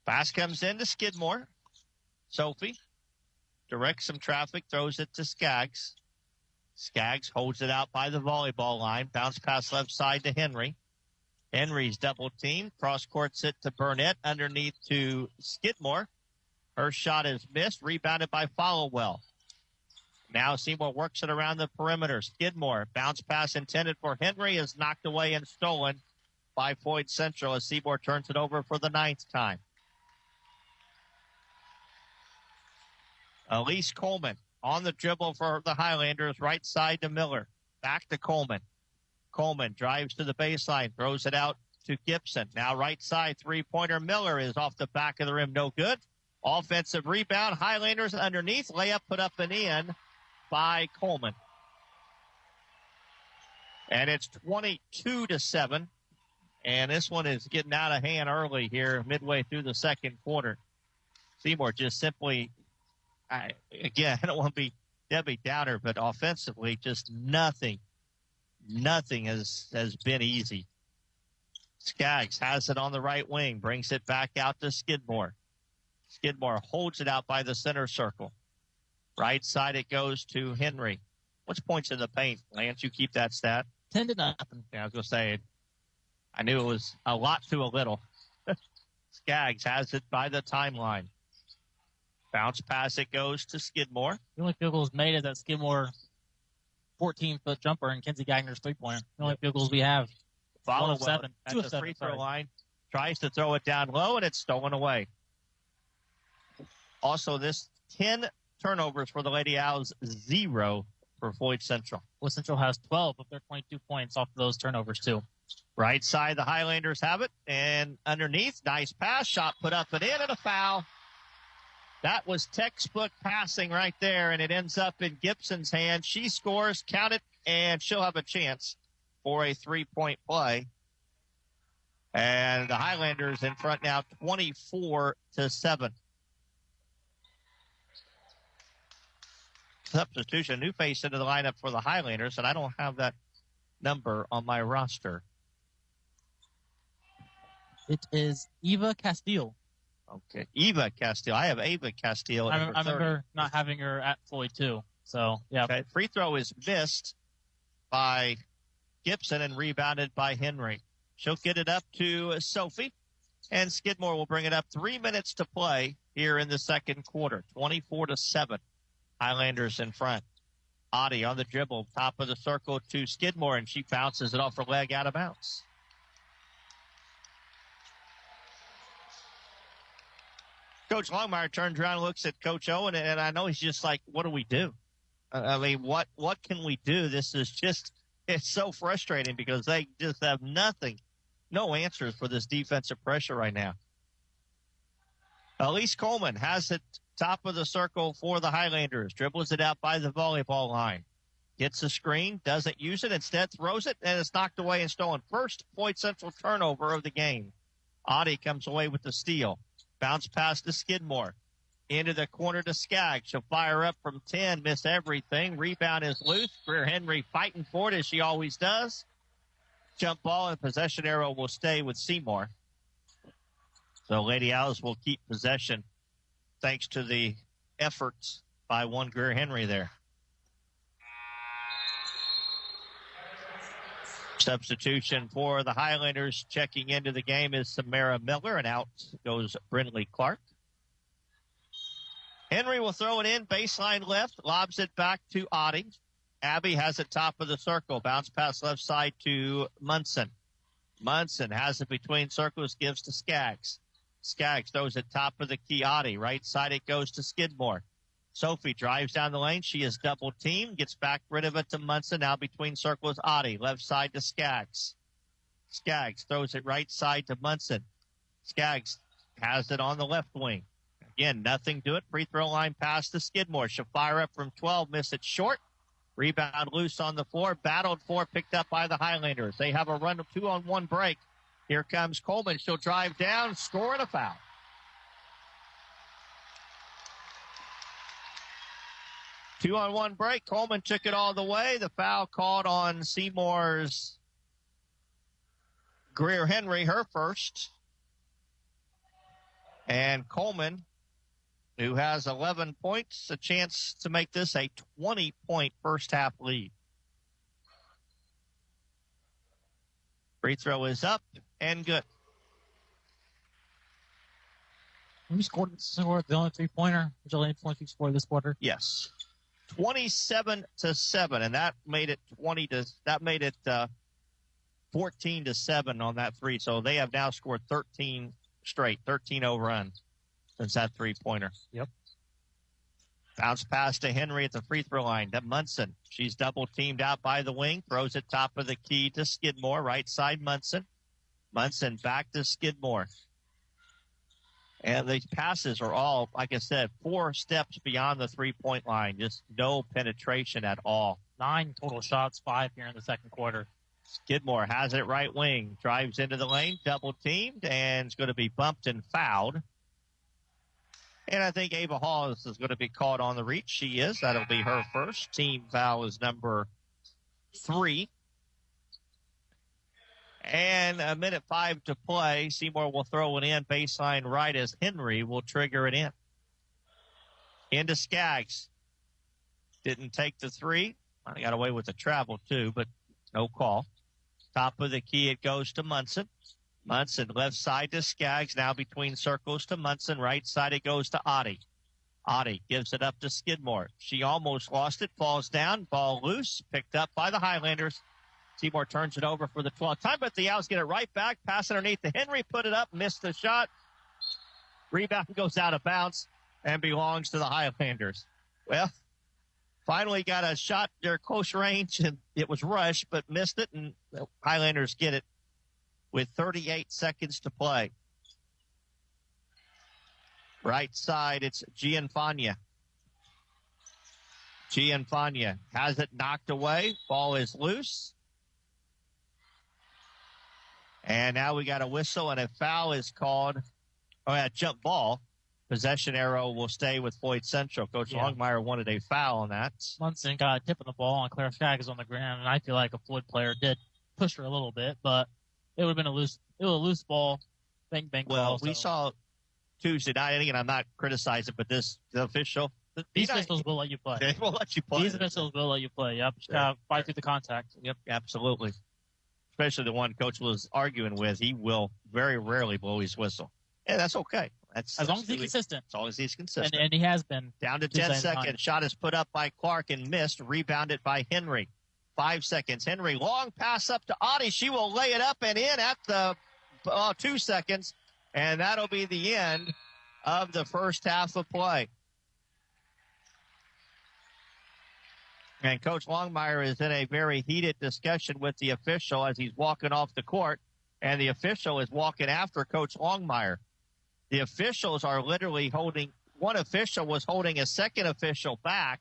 Pass comes in to Skidmore. Sophie directs some traffic, throws it to Skaggs. Skaggs holds it out by the volleyball line. Bounce pass left side to Henry. Henry's double team. Cross courts it to Burnett. Underneath to Skidmore. Her shot is missed. Rebounded by Followell. Now Seymour works it around the perimeter. Skidmore. Bounce pass intended for Henry is knocked away and stolen by Floyd Central as Seymour turns it over for the 9th time. Elise Coleman on the dribble for the Highlanders, right side to Miller. Back to Coleman. Coleman drives to the baseline, throws it out to Gibson. Now right side, three-pointer. Miller is off the back of the rim, no good. Offensive rebound, Highlanders underneath. Layup put up and in by Coleman. And it's 22-7. And this one is getting out of hand early here, midway through the second quarter. Seymour just simply, I don't want to be Debbie Downer, but offensively, just nothing has been easy. Skaggs has it on the right wing, brings it back out to Skidmore. Skidmore holds it out by the center circle. Right side it goes to Henry. What's points in the paint? Lance, you keep that stat. 10-0. Yeah, I was going to say, I knew it was a lot to a little. Skaggs has it by the timeline. Bounce pass it goes to Skidmore. The only field goals made is that Skidmore 14-foot jumper and Kenzie Gagner's three-pointer. The only field goals we have. Follow 7. at the free throw line. tries to throw it down low, and it's stolen away. Also, this 10 turnovers for the Lady Owls, 0 for Floyd Central. Floyd Central has 12 of their 22 points off of those turnovers, too. Right side, the Highlanders have it, and underneath, nice pass, shot put up and in, and a foul. That was textbook passing right there, and it ends up in Gibson's hand. She scores, count it, and she'll have a chance for a 3-point play. And the Highlanders in front now 24-7. Substitution, new face into the lineup for the Highlanders, and I don't have that number on my roster. It is Eva Castile. Okay, Eva Castile. I have Ava Castile. I remember not having her at Floyd, too. So, yeah. Okay, free throw is missed by Gibson and rebounded by Henry. She'll get it up to Sophie, and Skidmore will bring it up. 3 minutes to play here in the second quarter. 24-7. Highlanders in front. Audie on the dribble, top of the circle to Skidmore, and she bounces it off her leg out of bounds. Coach Longmire turns around and looks at Coach Owen, and I know he's just like, what do we do? I mean, what can we do? This is just, it's so frustrating because they just have nothing, no answers for this defensive pressure right now. Elise Coleman has it top of the circle for the Highlanders. Dribbles it out by the volleyball line. Gets a screen, doesn't use it, instead throws it, and it's knocked away and stolen. First Floyd Central turnover of the game. Audie comes away with the steal. Bounce pass to Skidmore. Into the corner to Skaggs. She'll fire up from 10, miss everything. Rebound is loose. Greer Henry fighting for it as she always does. Jump ball and possession arrow will stay with Seymour. So Lady Owls will keep possession thanks to the efforts by one Greer Henry there. Substitution for the Highlanders checking into the game is Samara Miller, and out goes Brindley Clark. Henry will throw it in, baseline left, lobs it back to Audie. Abby has it top of the circle, bounce pass left side to Munson. Munson has it between circles, gives to Skaggs. Skaggs throws it top of the key, Audie. Right side it goes to Skidmore. Sophie drives down the lane. She is double teamed, gets back rid of it to Munson. Now between circles, Audie. Left side to Skaggs. Skaggs throws it right side to Munson. Skaggs has it on the left wing. Again, nothing to it. Free throw line pass to Skidmore. She'll fire up from 12, miss it short. Rebound loose on the floor. Battled for, picked up by the Highlanders. They have a run of 2-on-1 break. Here comes Coleman. She'll drive down, score, and a foul. Two-on-one break. Coleman took it all the way. The foul called on Seymour's Greer Henry, her first. And Coleman, who has 11 points, a chance to make this a 20-point first-half lead. Free throw is up and good. We scored the only three-pointer. Was the only point we scored this quarter? Yes. 27-7, and that made it 14-7 on that three. So they have now scored 13 straight, 13-0 run since that three-pointer. Yep. Bounce pass to Henry at the free throw line. To Munson. She's double teamed out by the wing. Throws it top of the key to Skidmore. Right side Munson. Munson back to Skidmore. And these passes are all, like I said, 4 steps beyond the three-point line. Just no penetration at all. 9 total shots, 5 here in the second quarter. Skidmore has it right wing. Drives into the lane, double teamed, and is going to be bumped and fouled. And I think Ava Hall is going to be caught on the reach. She is. That'll be her first. Team foul is number 3. And 1:05 to play. Seymour will throw it in baseline right as Henry will trigger it in. Into Skaggs. Didn't take the 3. I got away with the travel too, but no call. Top of the key, it goes to Munson. Munson left side to Skaggs. Now between circles to Munson. Right side it goes to Audie. Audie gives it up to Skidmore. She almost lost it. Falls down. Ball loose. Picked up by the Highlanders. Seymour turns it over for the 12th time, but the Owls get it right back. Pass underneath to Henry, put it up, missed the shot. Rebound goes out of bounds and belongs to the Highlanders. Well, finally got a shot there close range, and it was rushed, but missed it, and the Highlanders get it with 38 seconds to play. Right side, it's Gianfagna. Gianfagna has it knocked away. Ball is loose. And now we got a whistle, and a foul is called. Oh, yeah, jump ball. Possession arrow will stay with Floyd Central. Coach Longmire wanted a foul on that. Munson got a tip of the ball, and Claire Skaggs on the ground, and I feel like a Floyd player did push her a little bit, but it would have been a loose ball. Bang, bang. Well, ball, we saw Tuesday night, and again, I'm not criticizing, but the official. These officials will let you play. They will let you play. These officials will let you play. Yep. Just gotta fight through the contact. Yep, absolutely. Especially the one Coach was arguing with. He will very rarely blow his whistle. Yeah, that's okay. That's as long as he's consistent. As long as he's consistent. And he has been. Down to 10 seconds. Shot is put up by Clark and missed. Rebounded by Henry. 5 seconds. Henry, long pass up to Audie. She will lay it up and in at the 2 seconds. And that'll be the end of the first half of play. And Coach Longmire is in a very heated discussion with the official as he's walking off the court. And the official is walking after Coach Longmire. The officials are literally holding, one official was holding a second official back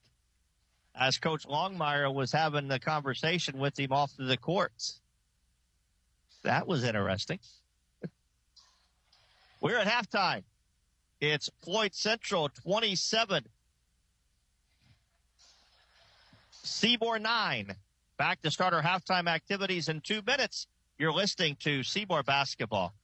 as Coach Longmire was having the conversation with him off to the courts. That was interesting. We're at halftime. It's Floyd Central 27, Seymour 9. Back to start our halftime activities in 2 minutes. You're listening to Seymour Basketball.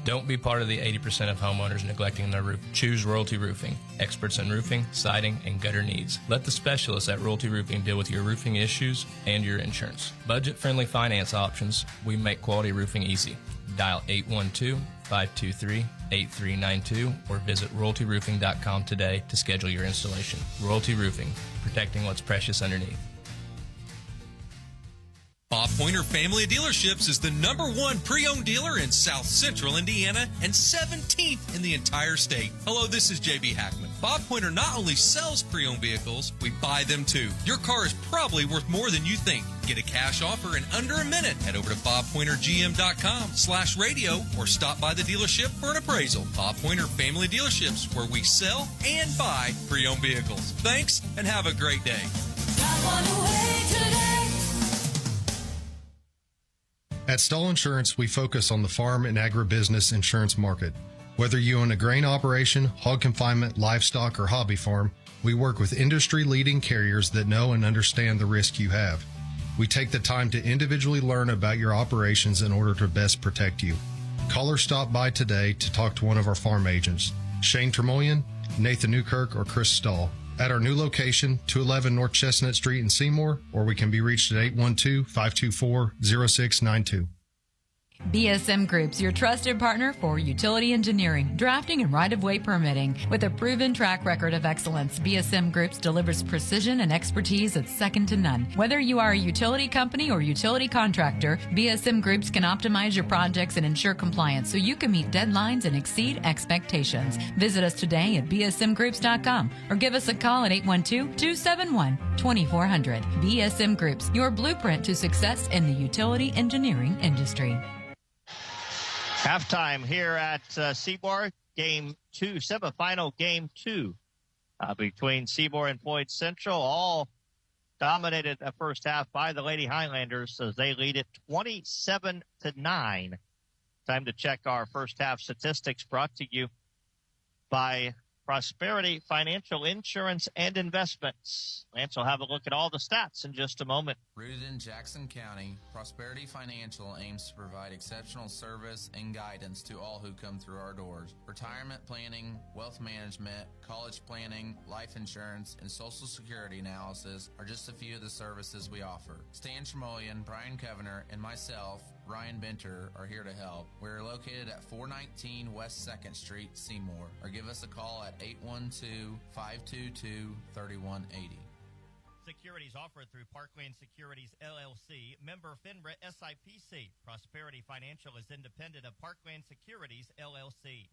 Don't be part of the 80% of homeowners neglecting their roof. Choose Royalty Roofing, experts in roofing, siding, and gutter needs. Let the specialists at Royalty Roofing deal with your roofing issues and your insurance. Budget-friendly finance options. We make quality roofing easy. Dial 812-523-8392 or visit royaltyroofing.com today to schedule your installation. Royalty Roofing, protecting what's precious underneath. Bob Pointer Family Dealerships is the #1 pre-owned dealer in South Central Indiana and 17th in the entire state. Hello, this is JB Hackman. Bob Pointer not only sells pre-owned vehicles, we buy them too. Your car is probably worth more than you think. Get a cash offer in under a minute. Head over to bobpointergm.com/radio or stop by the dealership for an appraisal. Bob Pointer Family Dealerships, where we sell and buy pre-owned vehicles. Thanks and have a great day. At Stoll Insurance, we focus on the farm and agribusiness insurance market. Whether you own a grain operation, hog confinement, livestock, or hobby farm, we work with industry-leading carriers that know and understand the risk you have. We take the time to individually learn about your operations in order to best protect you. Call or stop by today to talk to one of our farm agents, Shane Tremoyan, Nathan Newkirk, or Chris Stahl, at our new location, 211 North Chestnut Street in Seymour, or we can be reached at 812-524-0692. BSM Group's your trusted partner for utility engineering, drafting, and right-of-way permitting. With a proven track record of excellence, BSM Groups delivers precision and expertise that's second to none. Whether you are a utility company or utility contractor, BSM Groups can optimize your projects and ensure compliance so you can meet deadlines and exceed expectations. Visit us today at bsmgroups.com or give us a call at 812-271-2400. BSM Groups, your blueprint to success in the utility engineering industry. Halftime here at Seymour, Game 2, semifinal Game 2 between Seymour and Floyd Central. All dominated the first half by the Lady Highlanders as they lead it 27-9. Time to check our first half statistics brought to you by Prosperity Financial Insurance and Investments. Lance will have a look at all the stats in just a moment. Rooted in Jackson County, Prosperity Financial aims to provide exceptional service and guidance to all who come through our doors. Retirement planning, wealth management, college planning, life insurance, and Social Security analysis are just a few of the services we offer. Stan Tremoyan, Brian Covener, and myself, Ryan Benter, are here to help. We're located at 419 West 2nd Street, Seymour, or give us a call at 812-522-3180. Securities offered through Parkland Securities, LLC, member FINRA SIPC. Prosperity Financial is independent of Parkland Securities, LLC.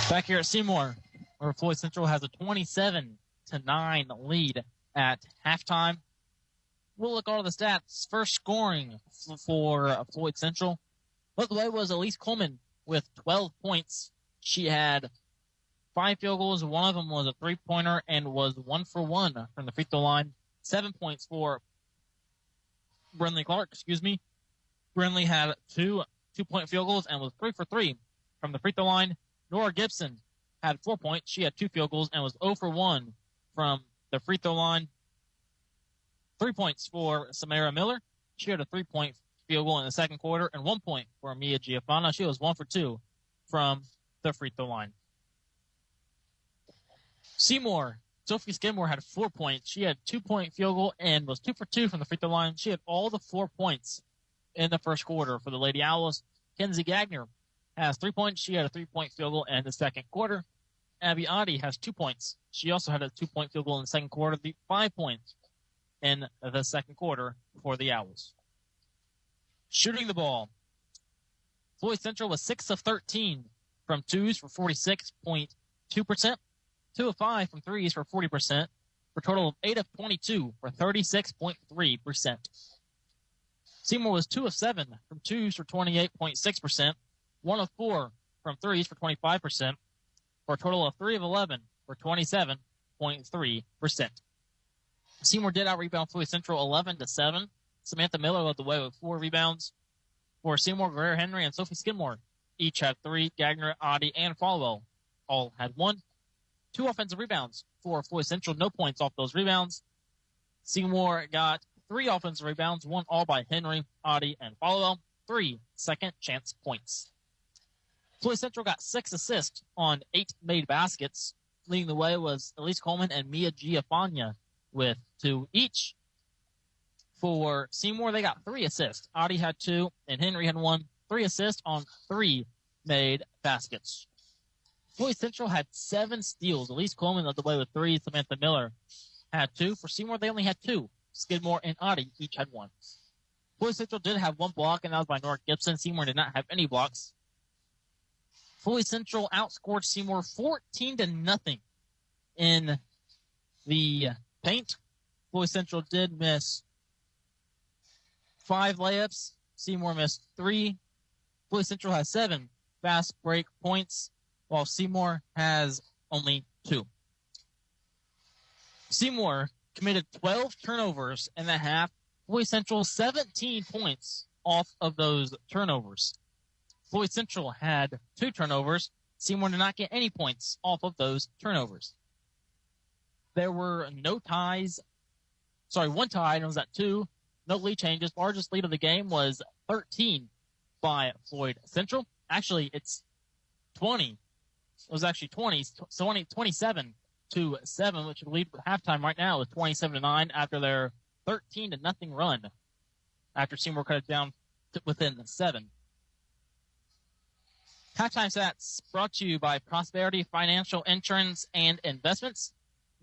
Back here at Seymour, where Floyd Central has a 27-9 lead at halftime. We'll look at all the stats. First scoring for Floyd Central. By the way, was Elise Coleman with 12 points. She had 5 field goals. One of them was a three-pointer and was 1 for 1 from the free throw line. 7 points for Brinley Clark, Brinley had 2 two-point field goals and was 3 for 3 from the free throw line. Nora Gibson had 4 points. She had 2 field goals and was 0 for 1 from the free throw line. 3 points for Samara Miller. She had a 3-point field goal in the second quarter, and 1 point for Mia Giafana. She was 1 for 2 from the free throw line. Seymour, Sophie Skidmore had 4 points. She had 2-point field goal and was 2 for 2 from the free throw line. She had all the 4 points in the first quarter for the Lady Owls. Kenzie Gagner has 3 points. She had a 3-point field goal in the second quarter. Abby Oddie has 2 points. She also had a 2-point field goal in the second quarter. 5 points in the second quarter for the Owls. Shooting the ball. Floyd Central was 6 of 13 from twos for 46.2%. 2 of 5 from threes for 40%, for a total of 8 of 22 for 36.3%. Seymour was 2 of 7 from twos for 28.6%, 1 of 4 from threes for 25%, for a total of 3 of 11 for 27.3%. Seymour did out-rebound Floyd Central 11-7. Samantha Miller led the way with 4 rebounds. For Seymour, Guerrero Henry and Sophie Skidmore each had 3. Gagner, Oddie, and Falwell all had 1. 2 offensive rebounds for Floyd Central. No points off those rebounds. Seymour got 3 offensive rebounds, 1 all by Henry, Oddie, and Falwell. 3 second chance points. Floyd Central got 6 assists on 8 made baskets. Leading the way was Elise Coleman and Mia Giafania with 2 each. For Seymour, they got 3 assists. Oddie had 2 and Henry had 1. 3 assists on 3 made baskets. Floyd Central had 7 steals. Elise Coleman led the way with 3. Samantha Miller had 2. For Seymour, they only had 2. Skidmore and Oddie each had 1. Floyd Central did have 1 block, and that was by Nora Gibson. Seymour did not have any blocks. Floyd Central outscored Seymour 14-0 in the paint. Floyd Central did miss 5 layups. Seymour missed 3. Floyd Central has 7 fast break points, while Seymour has only 2. Seymour committed 12 turnovers in the half. Floyd Central 17 points off of those turnovers. Floyd Central had 2 turnovers. Seymour did not get any points off of those turnovers. There were no ties. 1 tie, and it was at 2. No lead changes. Largest lead of the game was 13 by Floyd Central. Actually, it's 20. It was actually 27-7, which would lead halftime right now is 27-9 after their 13-0 run. After Seymour cut it down to within 7. Halftime stats brought to you by Prosperity Financial Insurance and Investments.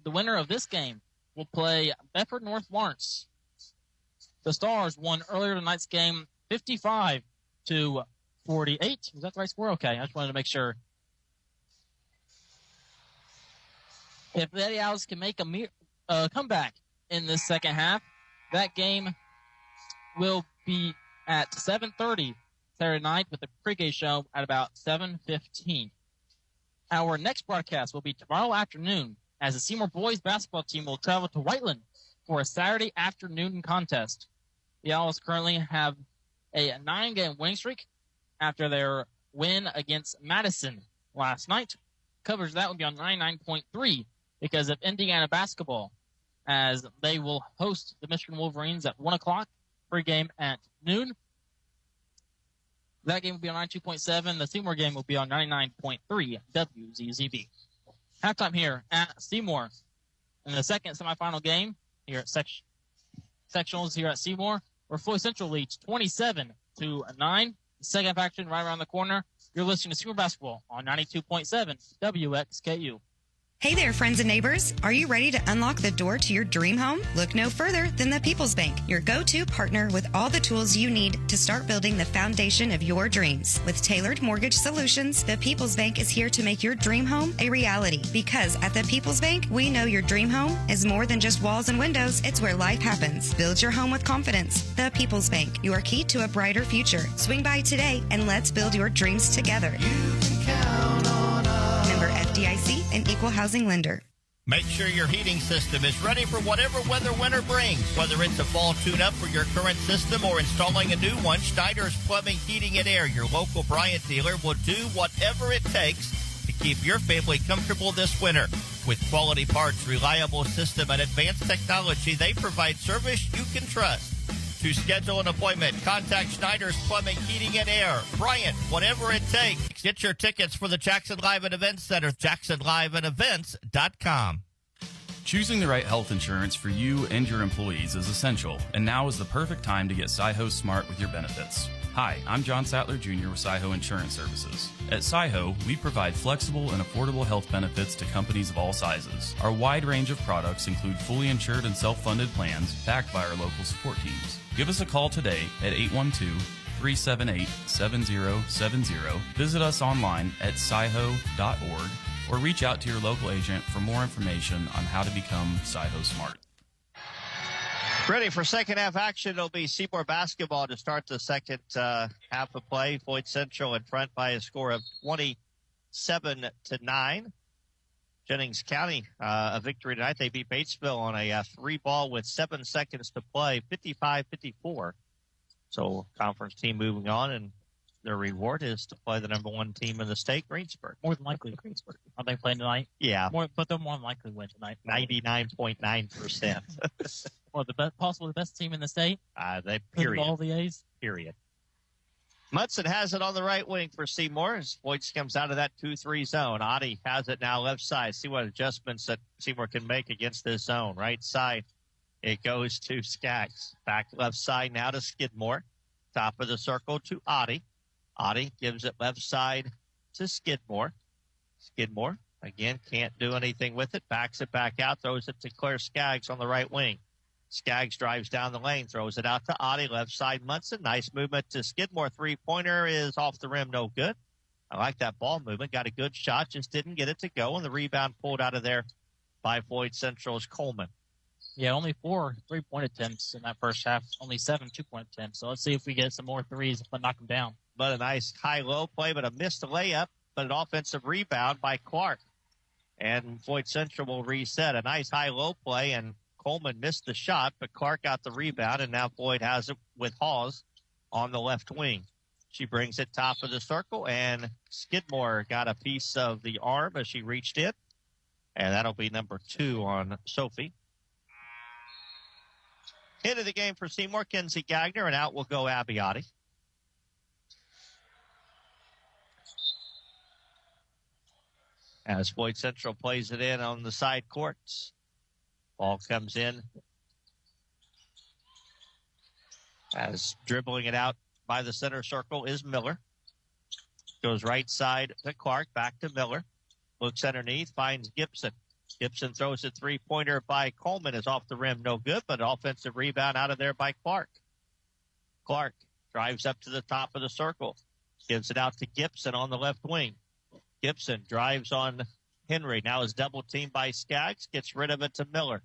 The winner of this game will play Bedford North Lawrence. The Stars won earlier tonight's game 55-48. Is that the right score? Okay, I just wanted to make sure. If the Lady Owls can make a comeback in this second half, that game will be at 7:30 Saturday night with the pregame show at about 7:15. Our next broadcast will be tomorrow afternoon as the Seymour boys basketball team will travel to Whiteland for a Saturday afternoon contest. The Owls currently have a 9-game winning streak after their win against Madison last night. Coverage of that will be on 99.3 because of Indiana basketball, as they will host the Michigan Wolverines at 1 o'clock, pregame at noon. That game will be on 92.7. The Seymour game will be on 99.3 WZZB. Halftime here at Seymour. In the second semifinal game here at sectionals here at Seymour, where Floyd Central leads 27-9. The second half action right around the corner. You're listening to Seymour basketball on 92.7 WXKU. Hey there, friends and neighbors. Are you ready to unlock the door to your dream home? Look no further than the People's Bank, your go-to partner with all the tools you need to start building the foundation of your dreams. With tailored mortgage solutions, the People's Bank is here to make your dream home a reality. Because at the People's Bank, we know your dream home is more than just walls and windows. It's where life happens. Build your home with confidence. The People's Bank, your key to a brighter future. Swing by today and let's build your dreams together. You can count on us. Member FDIC, an equal housing lender. Make sure your heating system is ready for whatever weather winter brings. Whether it's a fall tune-up for your current system or installing a new one, Schneider's Plumbing, Heating, and Air, your local Bryant dealer, will do whatever it takes to keep your family comfortable this winter. With quality parts, reliable system, and advanced technology, they provide service you can trust. To schedule an appointment, contact Schneider's Plumbing, Heating, and Air. Bryant, whatever it takes. Get your tickets for the Jackson Live and Events Center, jacksonliveandevents.com. Choosing the right health insurance for you and your employees is essential, and now is the perfect time to get Seyho smart with your benefits. Hi, I'm John Sattler Jr. with Seyho Insurance Services. At Seyho, we provide flexible and affordable health benefits to companies of all sizes. Our wide range of products include fully insured and self-funded plans backed by our local support teams. Give us a call today at 812-378-7070. Visit us online at seyho.org or reach out to your local agent for more information on how to become Seyho Smart. Ready for second half action. It'll be Seymour basketball to start the second half of play. Floyd Central in front by a score of 27-9. Jennings County, a victory tonight. They beat Batesville on a 3-ball with 7 seconds to play, 55-54. So conference team moving on, and their reward is to play the number 1 team in the state, Greensburg. More than likely, Greensburg. Are they playing tonight? Yeah. But they'll more than likely win tonight. 99.9%. Well, the best team in the state? Period. All the A's? Period. Munson has it on the right wing for Seymour as Floyd comes out of that 2-3 zone. Oddie has it now left side. See what adjustments that Seymour can make against this zone. Right side, it goes to Skaggs. Back left side now to Skidmore. Top of the circle to Oddie. Oddie gives it left side to Skidmore. Skidmore, again, can't do anything with it. Backs it back out, throws it to Claire Skaggs on the right wing. Skaggs drives down the lane, throws it out to Oddie, left side Munson. Nice movement to Skidmore. Three-pointer is off the rim, no good. I like that ball movement. Got a good shot, just didn't get it to go, and the rebound pulled out of there by Floyd Central's Coleman. Yeah, only 4 3-point attempts in that first half, only 7 2-point attempts. So let's see if we get some more threes, but knock them down. But a nice high-low play, but a missed layup, but an offensive rebound by Clark. And Floyd Central will reset. A nice high-low play, and Coleman missed the shot, but Clark got the rebound, and now Floyd has it with Hawes on the left wing. She brings it top of the circle, and Skidmore got a piece of the arm as she reached it, and that'll be number 2 on Sophie. Hit of the game for Seymour, Kenzie Gagner, and out will go Abby Oddie. As Floyd Central plays it in on the side courts. Ball comes in. As dribbling it out by the center circle is Miller. Goes right side to Clark, back to Miller. Looks underneath, finds Gibson. Gibson throws a three-pointer by Coleman, is off the rim, no good, but an offensive rebound out of there by Clark. Clark drives up to the top of the circle. Gives it out to Gibson on the left wing. Gibson drives on Henry. Now is double-teamed by Skaggs. Gets rid of it to Miller.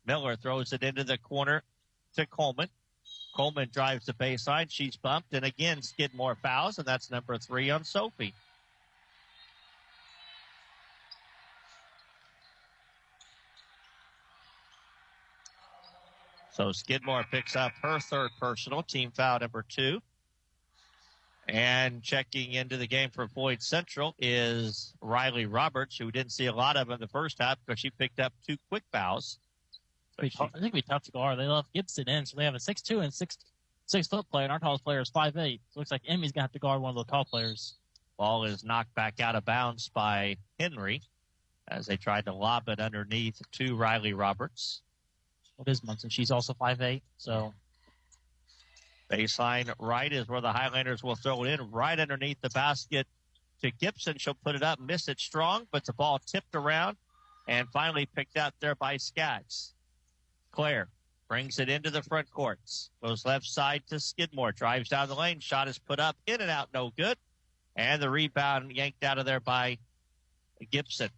Miller throws it into the corner to Coleman. Coleman drives the baseline. She's bumped. And again, Skidmore fouls, and that's number 3 on Sophie. So Skidmore picks up her 3rd personal, team foul number 2. And checking into the game for Floyd Central is Riley Roberts, who didn't see a lot of in the first half because she picked up 2 quick fouls. I think we tough to guard. They left Gibson in, so they have a 6'2" and 6'6" player, and our tallest player is 5'8". So it looks like Emmy's going to have to guard one of the tall players. Ball is knocked back out of bounds by Henry as they tried to lob it underneath to Riley Roberts. What is Munson? She's also 5'8", so... Baseline right is where the Highlanders will throw it in, right underneath the basket to Gibson. She'll put it up, miss it strong, but the ball tipped around And finally picked out there by Skaggs. Claire brings it into the front courts. Goes left side to Skidmore. Drives down the lane. Shot is put up. In and out. No good. And the rebound yanked out of there by Gibson.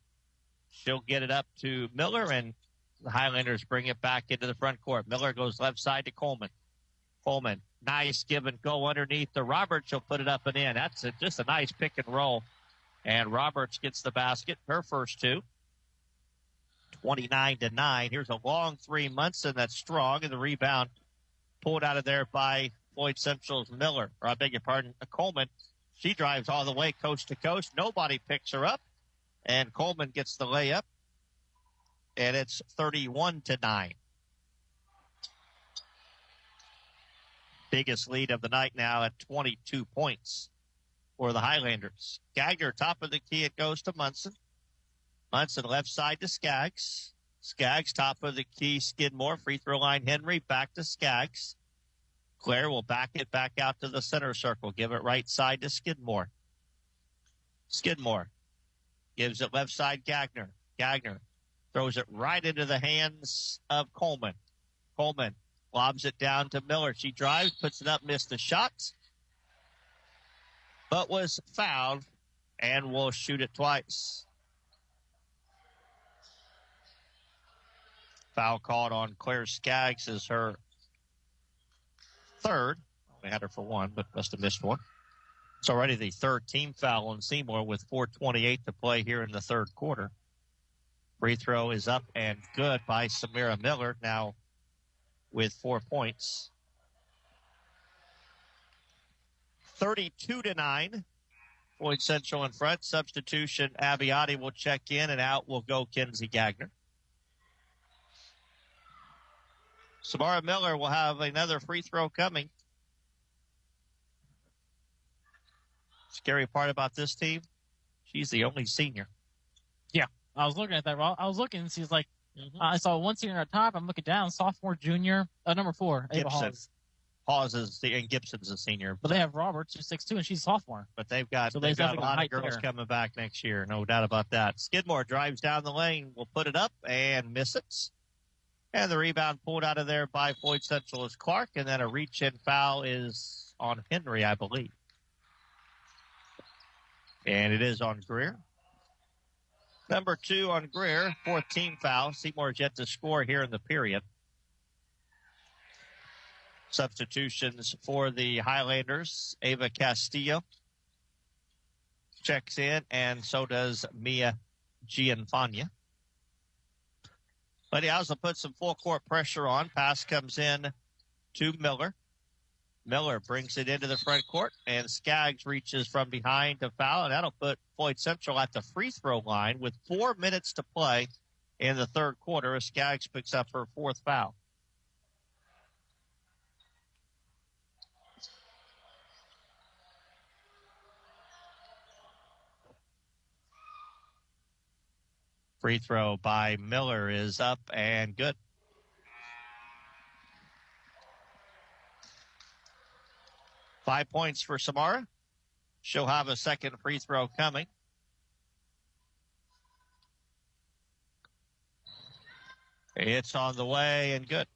She'll get it up to Miller, and the Highlanders bring it back into the front court. Miller goes left side to Coleman. Coleman, nice give and go underneath the Roberts. She'll put it up and in. That's just a nice pick and roll. And Roberts gets the basket, her first two. 29-9. Here's a long three. Munson, that's strong, and the rebound pulled out of there by Floyd Central's Miller, or I beg your pardon, Coleman. She drives all the way coast to coast. Nobody picks her up, and Coleman gets the layup, and it's 31-9. Biggest lead of the night now at 22 points for the Highlanders. Gagner, top of the key, it goes to Munson. Munson left side to Skaggs. Skaggs, top of the key, Skidmore. Free throw line, Henry, back to Skaggs. Claire will back it back out to the center circle. Give it right side to Skidmore. Skidmore gives it left side, Gagner. Gagner throws it right into the hands of Coleman. Coleman lobs it down to Miller. She drives, puts it up, missed the shot, but was fouled and will shoot it twice. Foul called on Claire Skaggs is her third. We had her for one, but must have missed one. It's already the third team foul on Seymour with 4:28 to play here in the third quarter. Free throw is up and good by Samira Miller, now with 4 points. 32-9. Floyd Central in front. Substitution, Abiotti will check in, and out will go Kenzie Gagner. Samara Miller will have another free throw coming. Scary part about this team, she's the only senior. Yeah, I was looking at that. I was looking, and she's like, I saw one senior at the top. I'm looking down, sophomore, junior, number 4, Ava Gibson. Hawes. Hawes and Gibson's a senior. But they have Roberts, who's 6'2", and she's a sophomore. But they've got a lot of girls coming back next year, no doubt about that. Skidmore drives down the lane, will put it up and miss it. And the rebound pulled out of there by Floyd Central is Clark, and then a reach-in foul is on Henry, I believe. And it is on Greer. Number 2 on Greer, 4th team foul. Seymour's yet to score here in the period. Substitutions for the Highlanders. Ava Castillo checks in, and so does Mia Gianfagna. But he also put some full court pressure on. Pass comes in to Miller. Miller brings it into the front court, and Skaggs reaches from behind to foul, and that'll put Floyd Central at the free throw line with 4 minutes to play in the third quarter as Skaggs picks up her 4th foul. Free throw by Miller is up and good. Five points for Samara. She'll have a second free throw coming. It's on the way and good.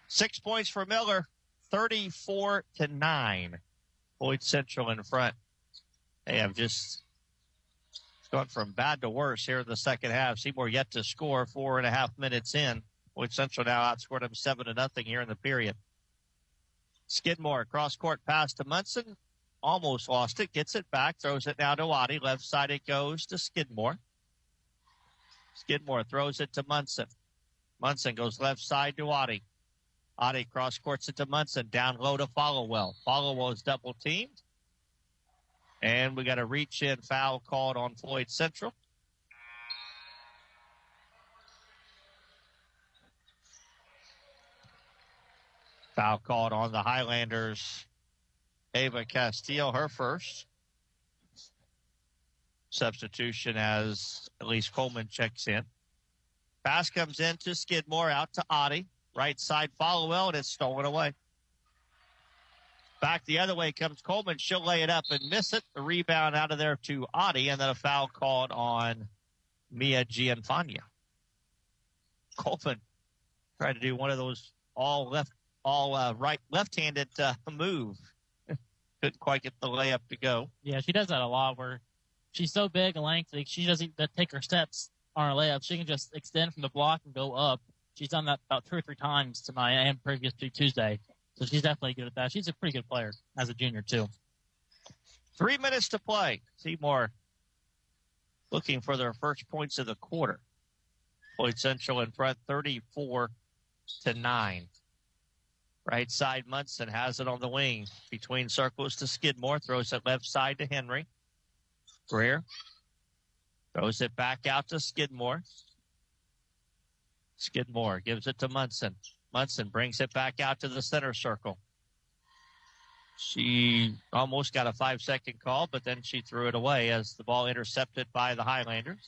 6 points for Miller, 34-9. Floyd Central in front. They have just gone from bad to worse here in the second half. Seymour yet to score 4.5 minutes in. Floyd Central now outscored them 7-0 here in the period. Skidmore, cross-court pass to Munson. Almost lost it. Gets it back. Throws it now to Waddy. Left side it goes to Skidmore. Skidmore throws it to Munson. Munson goes left side to Waddy. Waddy cross-courts it to Munson. Down low to Followwell. Followwell is double-teamed. And we got a reach-in foul called on Floyd Central. Foul called on the Highlanders. Ava Castillo, her first. Substitution as Elise Coleman checks in. Pass comes in to Skidmore, out to Oddie. Right side Followwell, and it's stolen away. Back the other way comes Coleman. She'll lay it up and miss it. The rebound out of there to Oddie, and then a foul called on Mia Gianfania. Coleman tried to do one of those left-handed move. Couldn't quite get the layup to go. Yeah, she does that a lot where she's so big and lengthy, she doesn't take her steps on her layup. She can just extend from the block and go up. She's done that about 2 or 3 times tonight and previous to Tuesday. So she's definitely good at that. She's a pretty good player as a junior, too. 3 minutes to play. Seymour looking for their first points of the quarter. Floyd Central in front 34-9. Right side, Munson has it on the wing. Between circles to Skidmore. Throws it left side to Henry. Greer throws it back out to Skidmore. Skidmore gives it to Munson. Munson brings it back out to the center circle. She almost got a 5-second call, but then she threw it away as the ball intercepted by the Highlanders.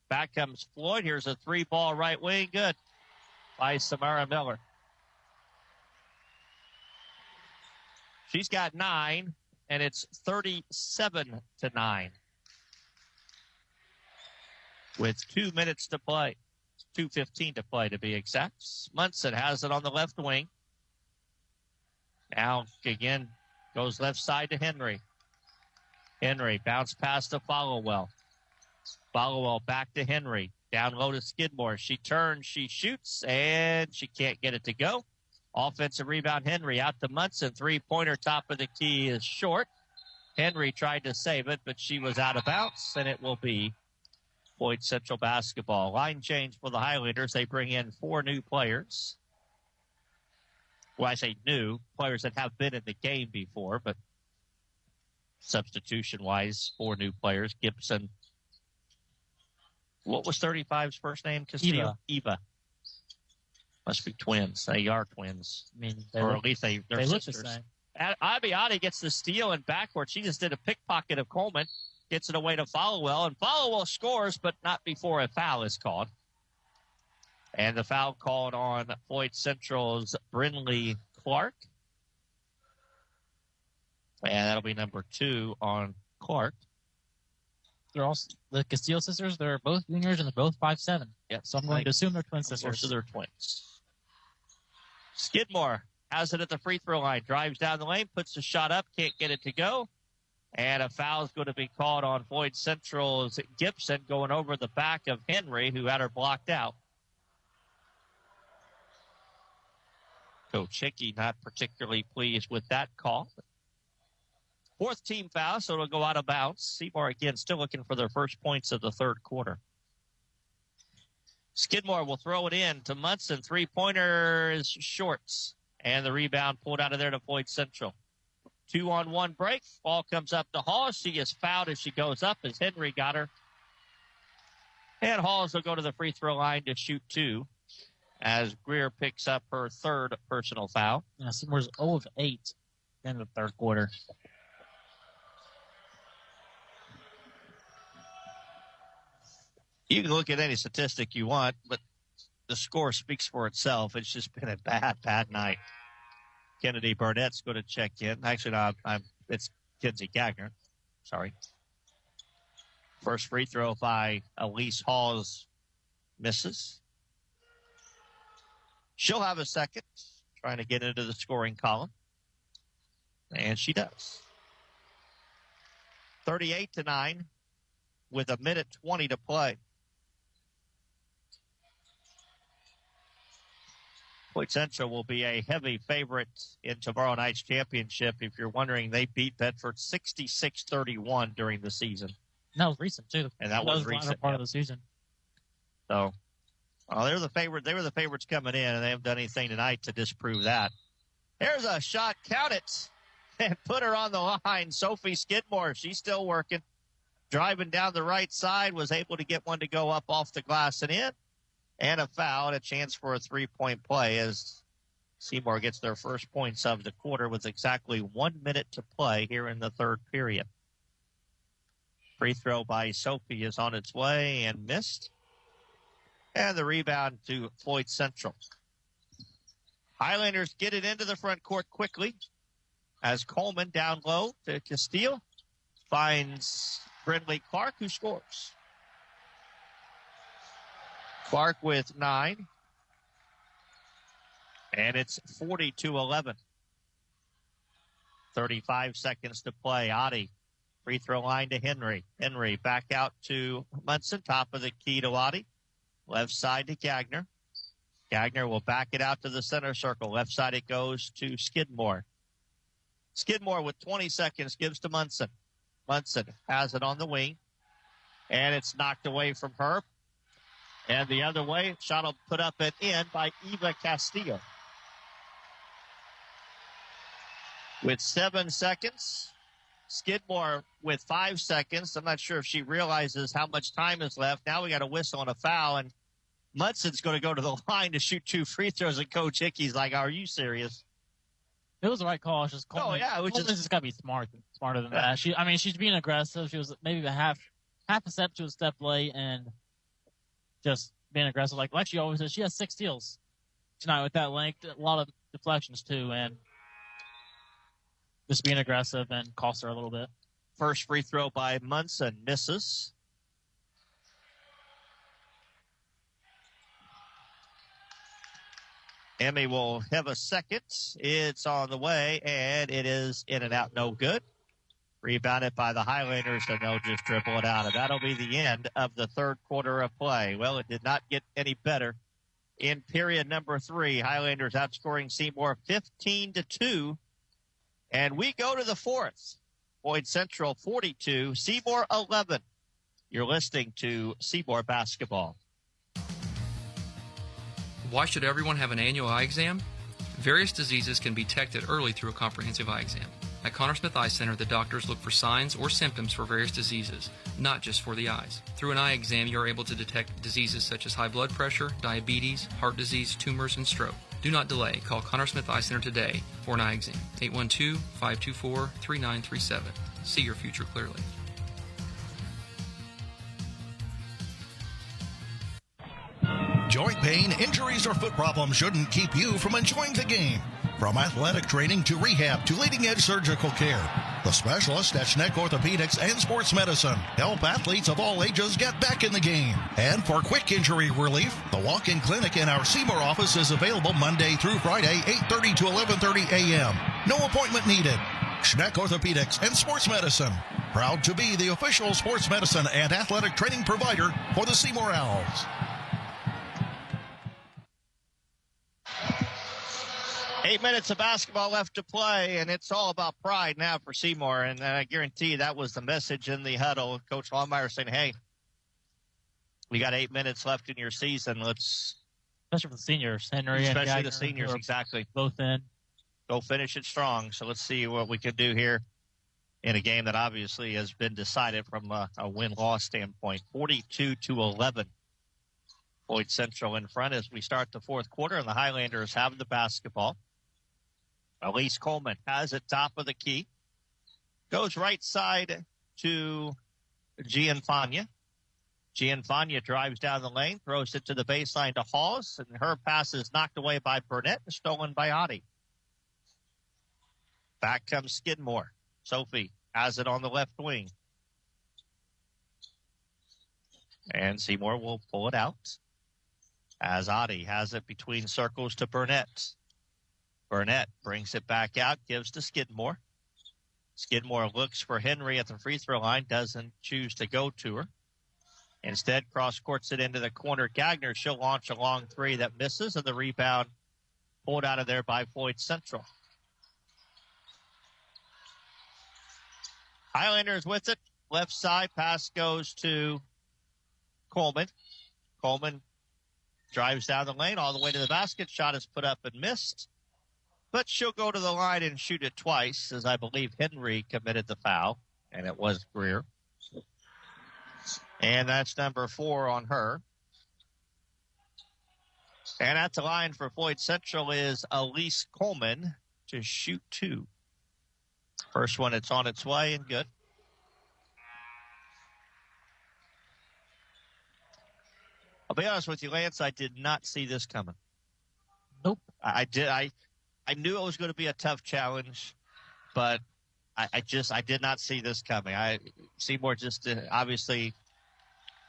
Back comes Floyd. Here's a 3-ball right wing. Good by Samara Miller. She's got 9, and it's 37-9. With 2 minutes to play. 2:15 to play, to be exact. Munson has it on the left wing. Now, again, goes left side to Henry. Henry bounce pass to Followell. Followell back to Henry. Down low to Skidmore. She turns, she shoots, and she can't get it to go. Offensive rebound, Henry out to Munson. 3-pointer, top of the key is short. Henry tried to save it, but she was out of bounds, and it will be Floyd Central basketball. Line change for the Highlanders. They bring in 4 new players. Well, I say new, players that have been in the game before, but substitution-wise, 4 new players. Gibson. What was 35's first name, Castillo? Eva. Must be twins. They are twins. I mean, or at least they're look sisters. the same. Abiati gets the steal and backward. She just did a pickpocket of Coleman. Gets it away to Followell, and Followell scores, but not before a foul is called. And the foul called on Floyd Central's Brinley Clark. And that'll be number 2 on Clark. They're also the Castillo sisters. They're both juniors, and they're both 5'7". Yep. So I'm going to assume they're twin sisters. So they're twins. Skidmore has it at the free throw line. Drives down the lane, puts the shot up, can't get it to go. And a foul is going to be called on Floyd Central's Gibson going over the back of Henry, who had her blocked out. Coach Hickey not particularly pleased with that call. 4th team foul, so it'll go out of bounds. Seymour again still looking for their first points of the 3rd quarter. Skidmore will throw it in to Munson. 3-pointer is shorts. And the rebound pulled out of there to Floyd Central. 2-on-1 break. Ball comes up to Hawes. She is fouled as she goes up as Henry got her. And Hawes will go to the free throw line to shoot 2 as Greer picks up her 3rd personal foul. Yeah, Seymour's 0 of 8 in the 3rd quarter. You can look at any statistic you want, but the score speaks for itself. It's just been a bad night. Kennedy Burnett's going to check in. Actually, no, it's Kinsey Gagner. Sorry. First free throw by Elise Hawes misses. She'll have a second, trying to get into the scoring column. And she does. 38-9 with 1:20 to play. Floyd Central will be a heavy favorite in tomorrow night's championship. If you're wondering, they beat Bedford 66-31 during the season. And that was recent, too. And that was recent. Part of the season. So, they're the favorite. They were the favorites coming in, and they haven't done anything tonight to disprove that. There's a shot. Count it. And put her on the line. Sophie Skidmore, she's still working. Driving down the right side, was able to get one to go up off the glass and in. And a foul and a chance for a 3-point play as Seymour gets their first points of the quarter with exactly 1 minute to play here in the 3rd period. Free throw by Sophie is on its way and missed. And the rebound to Floyd Central. Highlanders get it into the front court quickly as Coleman down low to Castile finds Brindley Clark, who scores. Clark with 9. And it's 40-11. 35 seconds to play. Oddie, free throw line to Henry. Henry back out to Munson, top of the key to Oddie. Left side to Gagner. Gagner will back it out to the center circle. Left side it goes to Skidmore. Skidmore with 20 seconds gives to Munson. Munson has it on the wing. And it's knocked away from her. And the other way, shot will put up and in by Eva Castillo. With 7 seconds, Skidmore with 5 seconds. I'm not sure if she realizes how much time is left. Now we got a whistle and a foul, and Munson's going to go to the line to shoot 2 free throws, and Coach Hickey's like, are you serious? It was the right call. It's just Coleman, Coleman's just got to be smarter than that. She's being aggressive. She was maybe half a step to a step late and just being aggressive. Like she always says, she has 6 steals tonight with that length. A lot of deflections, too, and just being aggressive and cost her a little bit. First free throw by Munson misses. Emmy will have a second. It's on the way, and it is in and out, no good. Rebounded by the Highlanders, and they'll just dribble it out. And that'll be the end of the third quarter of play. Well, it did not get any better. In period number 3, Highlanders outscoring Seymour 15-2. And we go to the fourth. Floyd Central 42, Seymour 11. You're listening to Seymour Basketball. Why should everyone have an annual eye exam? Various diseases can be detected early through a comprehensive eye exam. At Connor Smith Eye Center, the doctors look for signs or symptoms for various diseases, not just for the eyes. Through an eye exam, you are able to detect diseases such as high blood pressure, diabetes, heart disease, tumors, and stroke. Do not delay. Call Connor Smith Eye Center today for an eye exam. 812-524-3937. See your future clearly. Joint pain, injuries, or foot problems shouldn't keep you from enjoying the game. From athletic training to rehab to leading-edge surgical care, the specialists at Schneck Orthopedics and Sports Medicine help athletes of all ages get back in the game. And for quick injury relief, the walk-in clinic in our Seymour office is available Monday through Friday, 8:30 to 11:30 a.m. No appointment needed. Schneck Orthopedics and Sports Medicine, proud to be the official sports medicine and athletic training provider for the Seymour Owls. 8 minutes of basketball left to play, and it's all about pride now for Seymour. And I guarantee you that was the message in the huddle. Coach Longmire saying, hey, we got 8 minutes left in your season. Let's – especially for the seniors, Henry and especially the seniors, exactly. Both in. Go finish it strong. So let's see what we can do here in a game that obviously has been decided from a win-loss standpoint. 42-11. Floyd Central in front as we start the fourth quarter, and the Highlanders have the basketball. Elise Coleman has it top of the key. Goes right side to Gianfagna. Gianfagna drives down the lane, throws it to the baseline to Hawes, and her pass is knocked away by Burnett and stolen by Oddie. Back comes Skidmore. Sophie has it on the left wing. And Seymour will pull it out as Oddie has it between circles to Burnett. Burnett brings it back out, gives to Skidmore. Skidmore looks for Henry at the free throw line, doesn't choose to go to her. Instead, cross-courts it into the corner. Gagner, she'll launch a long three that misses, and the rebound pulled out of there by Floyd Central. Highlanders with it. Left side, pass goes to Coleman. Coleman drives down the lane all the way to the basket. Shot is put up and missed. But she'll go to the line and shoot it twice, as I believe Henry committed the foul, and it was Greer. And that's number 4 on her. And at the line for Floyd Central is Elise Coleman to shoot 2. First one, it's on its way and good. I'll be honest with you, Lance, I did not see this coming. Nope. I knew it was going to be a tough challenge, but I did not see this coming. Seymour just obviously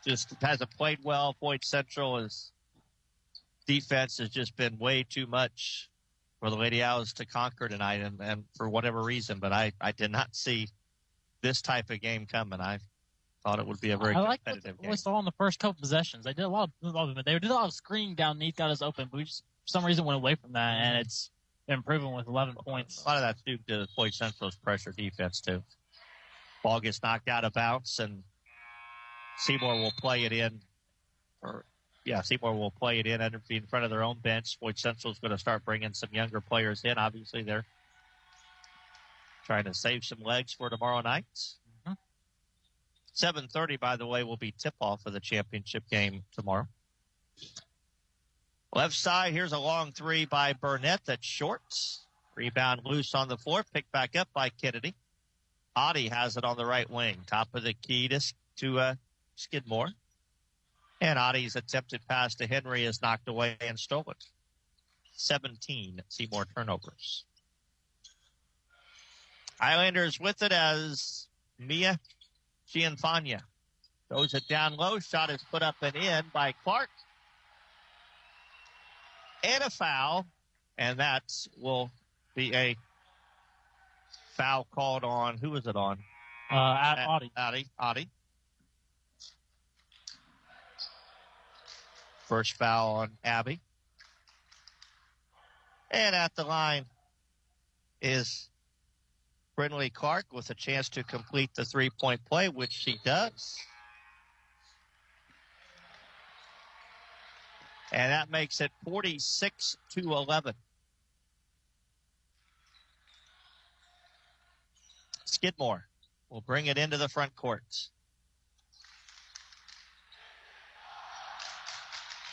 just hasn't played well. Floyd Central's defense has just been way too much for the Lady Owls to conquer tonight, and for whatever reason. But I did not see this type of game coming. I thought it would be a very competitive game. We saw in the first couple possessions. They did a lot of screening down, Neath got us open, but we just for some reason went away from that, and it's improving with 11 points. A lot of that's due to Floyd Central's pressure defense too. Ball gets knocked out of bounds, and Seymour will play it in. Seymour will play it in front of their own bench. Floyd Central's going to start bringing some younger players in. Obviously, they're trying to save some legs for tomorrow night. 7:30, by the way, will be tip-off for the championship game tomorrow. Left side, here's a long three by Burnett that's short. Rebound loose on the floor, picked back up by Kennedy. Oddie has it on the right wing. Top of the key to Skidmore. And Oddie's attempted pass to Henry is knocked away and stolen. 17 Seymour turnovers. Islanders with it as Mia Gianfagna throws it down low. Shot is put up and in by Clark. And a foul. And that will be a foul called on. Who is it on? Audie. Audie. First foul on Abby. And at the line is Brindley Clark with a chance to complete the three-point play, which she does. And that makes it 46-11. Skidmore will bring it into the front court.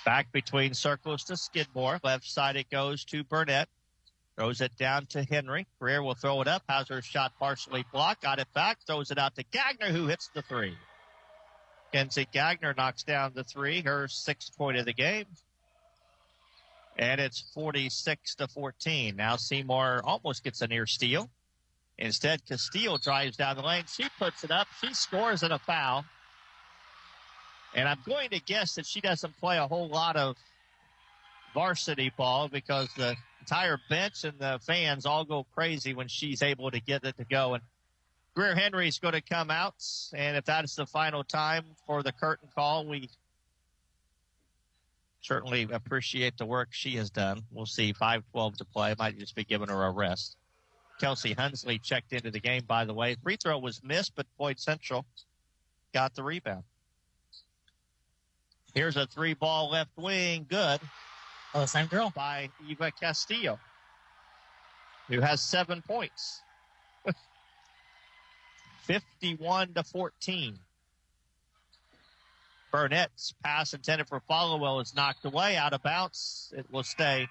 Back between circles to Skidmore. Left side it goes to Burnett. Throws it down to Henry. Greer will throw it up. Has her shot partially blocked. Got it back. Throws it out to Gagner, who hits the three. Kenzie Gagner knocks down the three. Her 6th point of the game. And it's 46-14. Now Seymour almost gets a near steal. Instead, Castile drives down the lane. She puts it up. She scores and a foul. And I'm going to guess that she doesn't play a whole lot of varsity ball because the entire bench and the fans all go crazy when she's able to get it to go. And Greer Henry's going to come out. And if that is the final time for the curtain call, we certainly appreciate the work she has done. We'll see. 5:12 to play. Might just be giving her a rest. Kelsey Hunsley checked into the game, by the way. Free throw was missed, but Floyd Central got the rebound. Here's a three-ball left wing. Good. Oh, the same girl. By Eva Castillo, who has 7 points. 51-14. Burnett's pass intended for Followell is knocked away, out of bounds. It will stay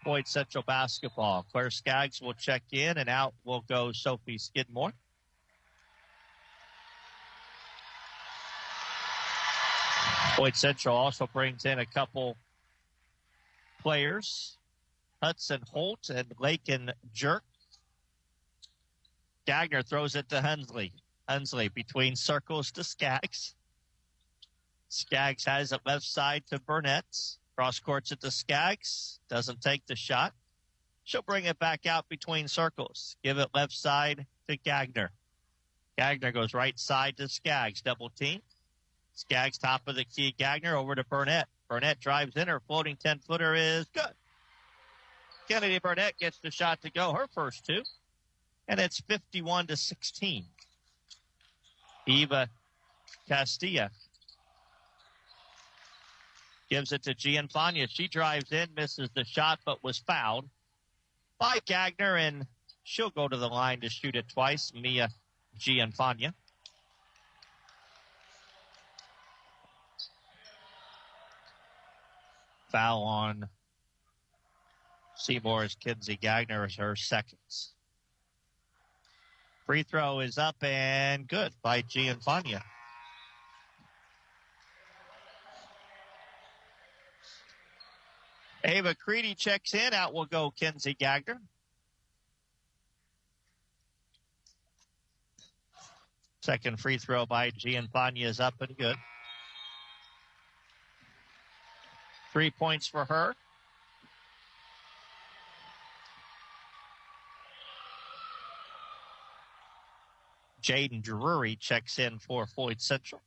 Floyd Central basketball. Claire Skaggs will check in, and out will go Sophie Skidmore. Floyd Central also brings in a couple players, Hudson Holt and Lakin Jerk. Gagner throws it to Hunsley. Hunsley between circles to Skaggs. Skaggs has it left side to Burnett. Cross courts it to Skaggs. Doesn't take the shot. She'll bring it back out between circles. Give it left side to Gagner. Gagner goes right side to Skaggs. Double team. Skaggs top of the key. Gagner over to Burnett. Burnett drives in. Her floating 10-footer is good. Kennedy Burnett gets the shot to go. Her first two. And it's 51-16. Eva Castilla gives it to Gianfagna. She drives in, misses the shot, but was fouled by Gagner, and she'll go to the line to shoot it twice. Mia Gianfagna. Foul on Seymour's Kenzie Gagner is her second. Free throw is up and good by Gianfagna. Ava Creedy checks in. Out will go Kenzie Gagner. Second free throw by Gianfagna is up and good. 3 points for her. Jaden Drury checks in for Floyd Central.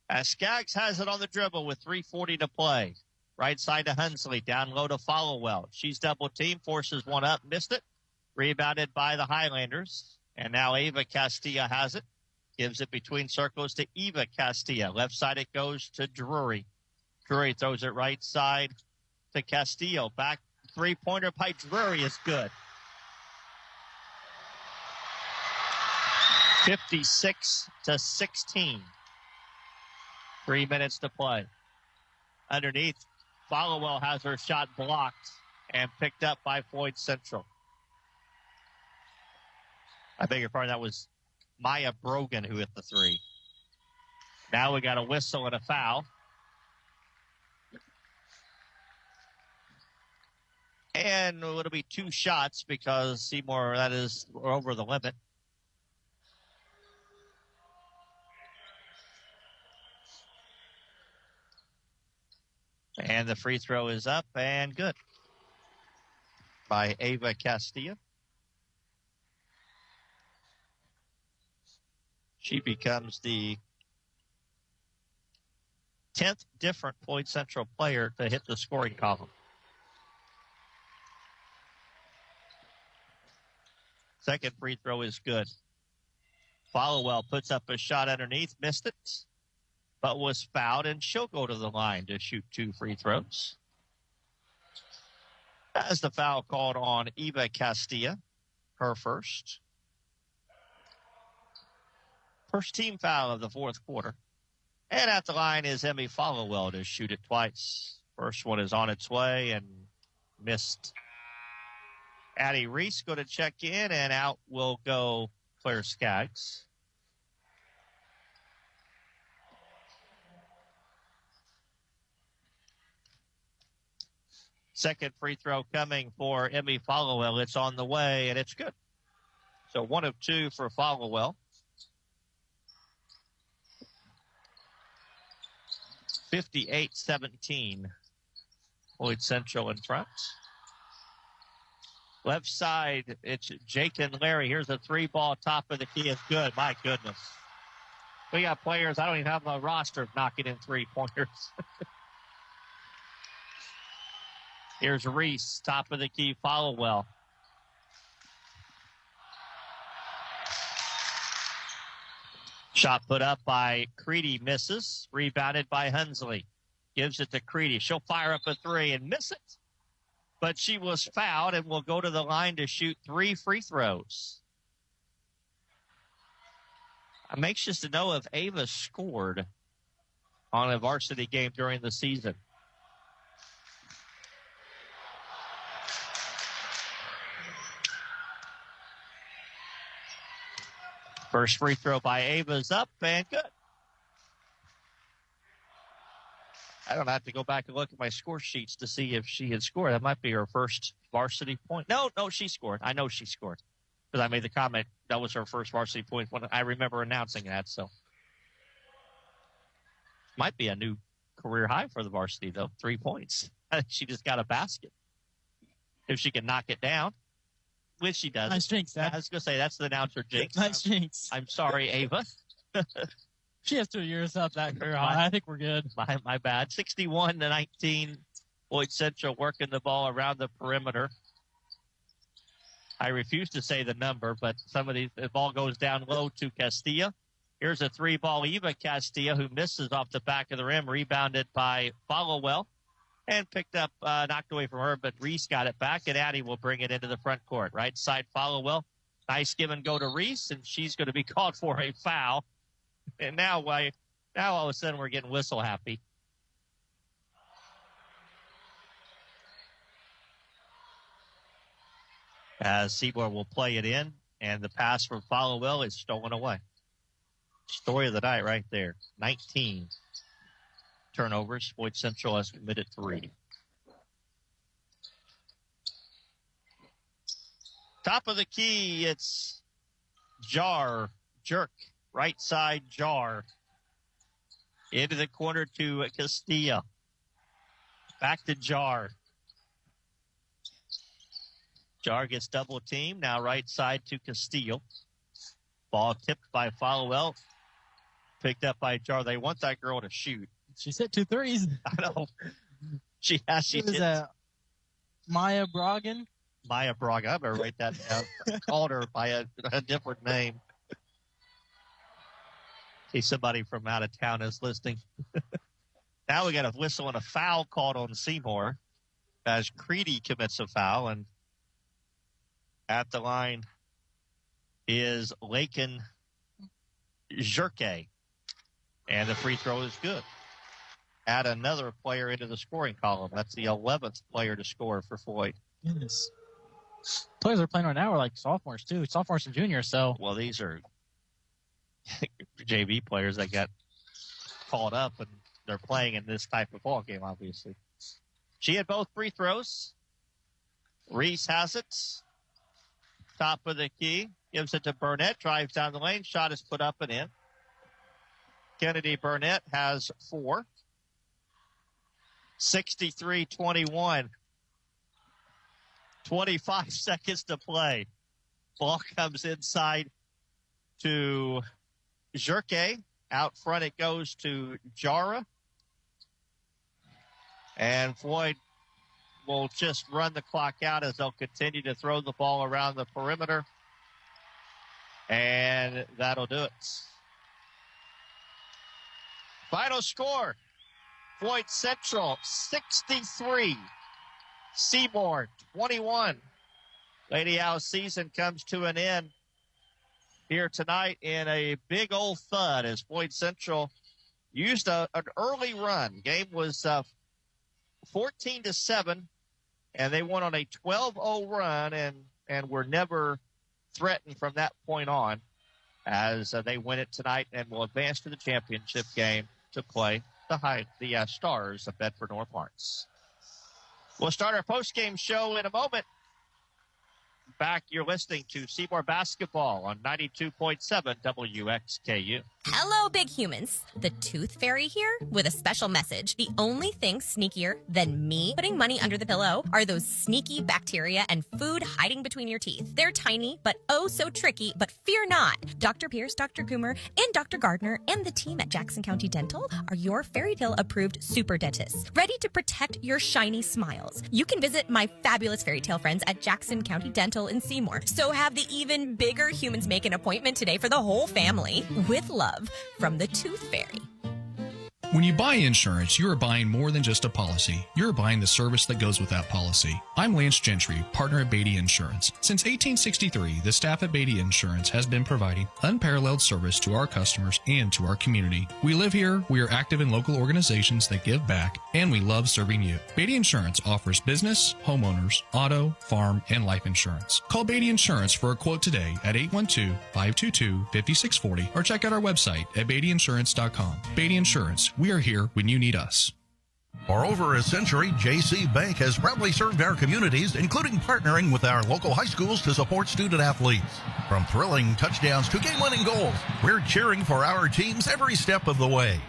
As Skaggs has it on the dribble with 3:40 to play. Right side to Hunsley, down low to Followell. She's double team, forces one up, missed it. Rebounded by the Highlanders. And now Ava Castilla has it. Gives it between circles to Eva Castilla. Left side it goes to Drury. Drury throws it right side to Castillo. Back three-pointer by Drury is good. 56-16. 3 minutes to play. Underneath, Followell has her shot blocked and picked up by Floyd Central. I beg your pardon, that was Maya Brogan who hit the three. Now we got a whistle and a foul. And it'll be 2 shots because Seymour, that is over the limit. And the free throw is up and good by Ava Castilla. She becomes the 10th different Floyd Central player to hit the scoring column. Second free throw is good. Followell puts up a shot underneath, missed it, but was fouled, and she'll go to the line to shoot 2 free throws. As the foul called on Eva Castilla, her first. First team foul of the fourth quarter. And at the line is Emmy Followell to shoot it twice. First one is on its way and missed. Addie Reese go to check in, and out will go Claire Skaggs. Second free throw coming for Emmy Followell. It's on the way, and it's good. So 1 of 2 for Followell. 58-17. Floyd Central in front. Left side, it's Jake and Larry. Here's a 3-ball top of the key. It's good. My goodness. We got players, I don't even have a roster knocking in 3-pointers. Here's Reese, top of the key, Followell. Shot put up by Creedy, misses. Rebounded by Hunsley. Gives it to Creedy. She'll fire up a 3 and miss it. But she was fouled and will go to the line to shoot 3 free throws. I'm anxious to know if Ava scored on a varsity game during the season. First free throw by Ava's up and good. I don't have to go back and look at my score sheets to see if she had scored. That might be her first varsity point. No, she scored. I know she scored because I made the comment that was her first varsity point when I remember announcing that. So might be a new career high for the varsity, though. 3 points. She just got a basket. If she can knock it down, which she does. Nice jinx, Dad. I was going to say, that's the announcer jinx. Nice jinx. I'm sorry, Ava. She has 2 years up that career high. I think we're good. My bad. 61-19. Floyd Central working the ball around the perimeter. I refuse to say the number, but the ball goes down low to Castilla. Here's a 3-ball Eva Castilla who misses off the back of the rim, rebounded by Followell and picked up, knocked away from her, but Reese got it back, and Addie will bring it into the front court. Right side Followell. Nice give and go to Reese, and she's going to be called for a foul. And now all of a sudden we're getting whistle happy. As Seymour will play it in, and the pass from Followell is stolen away. Story of the night right there. 19 turnovers. Floyd Central has committed 3. Top of the key, it's Jerk. Right side, Jar. Into the corner to Castilla. Back to Jar. Jar gets double teamed. Now right side to Castillo. Ball tipped by Followell. Picked up by Jar. They want that girl to shoot. She's hit 2 threes. I know. She did. Maya Bragan. Maya Braga. I better write that down. I called her by a different name. See, somebody from out of town is listening. Now we got a whistle and a foul called on Seymour as Creedy commits a foul. And at the line is Lakin Jerke. And the free throw is good. Add another player into the scoring column. That's the 11th player to score for Floyd. Goodness. Players are playing right now are like sophomores, too. Sophomores and juniors, so. Well, these are JV players that got called up, and they're playing in this type of ball game, obviously. She had both free throws. Reese has it. Top of the key. Gives it to Burnett. Drives down the lane. Shot is put up and in. Kennedy Burnett has 4. 63-21. 25 seconds to play. Ball comes inside to Jerke. Out front it goes to Jara. And Floyd will just run the clock out as they'll continue to throw the ball around the perimeter. And that'll do it. Final score, Floyd Central 63, Seymour 21. Lady Owls season comes to an end here tonight in a big old thud as Floyd Central used an early run. Game was 14-7, and they went on a 12-0 run and were never threatened from that point on as they win it tonight and will advance to the championship game to play the Stars of Bedford North Lawrence. We'll start our post-game show in a moment. Back, you're listening to Seymour Basketball on 92.7 WXKU. Hello, big humans. The Tooth Fairy here with a special message. The only thing sneakier than me putting money under the pillow are those sneaky bacteria and food hiding between your teeth. They're tiny, but oh so tricky, but fear not. Dr. Pierce, Dr. Coomer, and Dr. Gardner and the team at Jackson County Dental are your fairy tale approved super dentists, ready to protect your shiny smiles. You can visit my fabulous fairy tale friends at Jackson County Dental in Seymour. So have the even bigger humans make an appointment today for the whole family. With love from the Tooth Fairy. When you buy insurance, you are buying more than just a policy. You're buying the service that goes with that policy. I'm Lance Gentry, partner at Beatty Insurance. Since 1863, the staff at Beatty Insurance has been providing unparalleled service to our customers and to our community. We live here, we are active in local organizations that give back, and we love serving you. Beatty Insurance offers business, homeowners, auto, farm, and life insurance. Call Beatty Insurance for a quote today at 812-522-5640 or check out our website at beattyinsurance.com. Beatty Insurance. We are here when you need us. For over a century, JC Bank has proudly served our communities, including partnering with our local high schools to support student athletes. From thrilling touchdowns to game-winning goals, we're cheering for our teams every step of the way.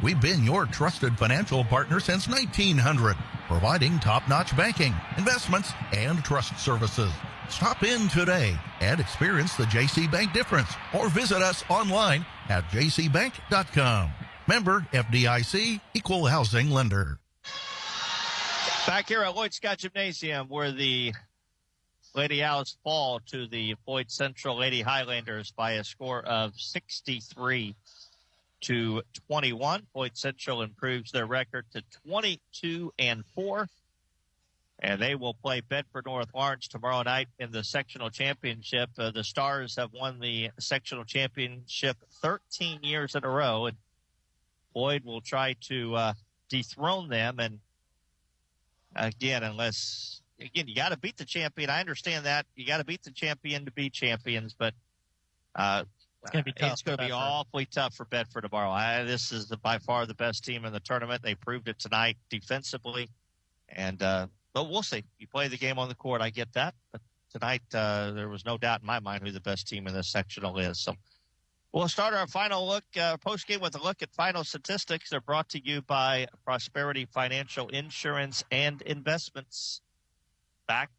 We've been your trusted financial partner since 1900, providing top-notch banking, investments, and trust services. Stop in today and experience the JC Bank difference, or visit us online at jcbank.com. Member FDIC, Equal Housing Lender. Back here at Lloyd Scott Gymnasium, where the Lady Owls fall to the Floyd Central Lady Highlanders by a score of 63-21. Floyd Central improves their record to 22-4. And they will play Bedford North Lawrence tomorrow night in the sectional championship. The Stars have won the sectional championship 13 years in a row, and Floyd will try to dethrone them. And again, you got to beat the champion. I understand that. You got to beat the champion to be champions, but it's going to be tough. It's going to be awfully tough for Bedford tomorrow. This is by far the best team in the tournament. They proved it tonight defensively. And but we'll see. You play the game on the court, I get that. But tonight, there was no doubt in my mind who the best team in this sectional is. So We'll start our final look, post-game with a look at final statistics. They're brought to you by Prosperity Financial Insurance and Investments. Back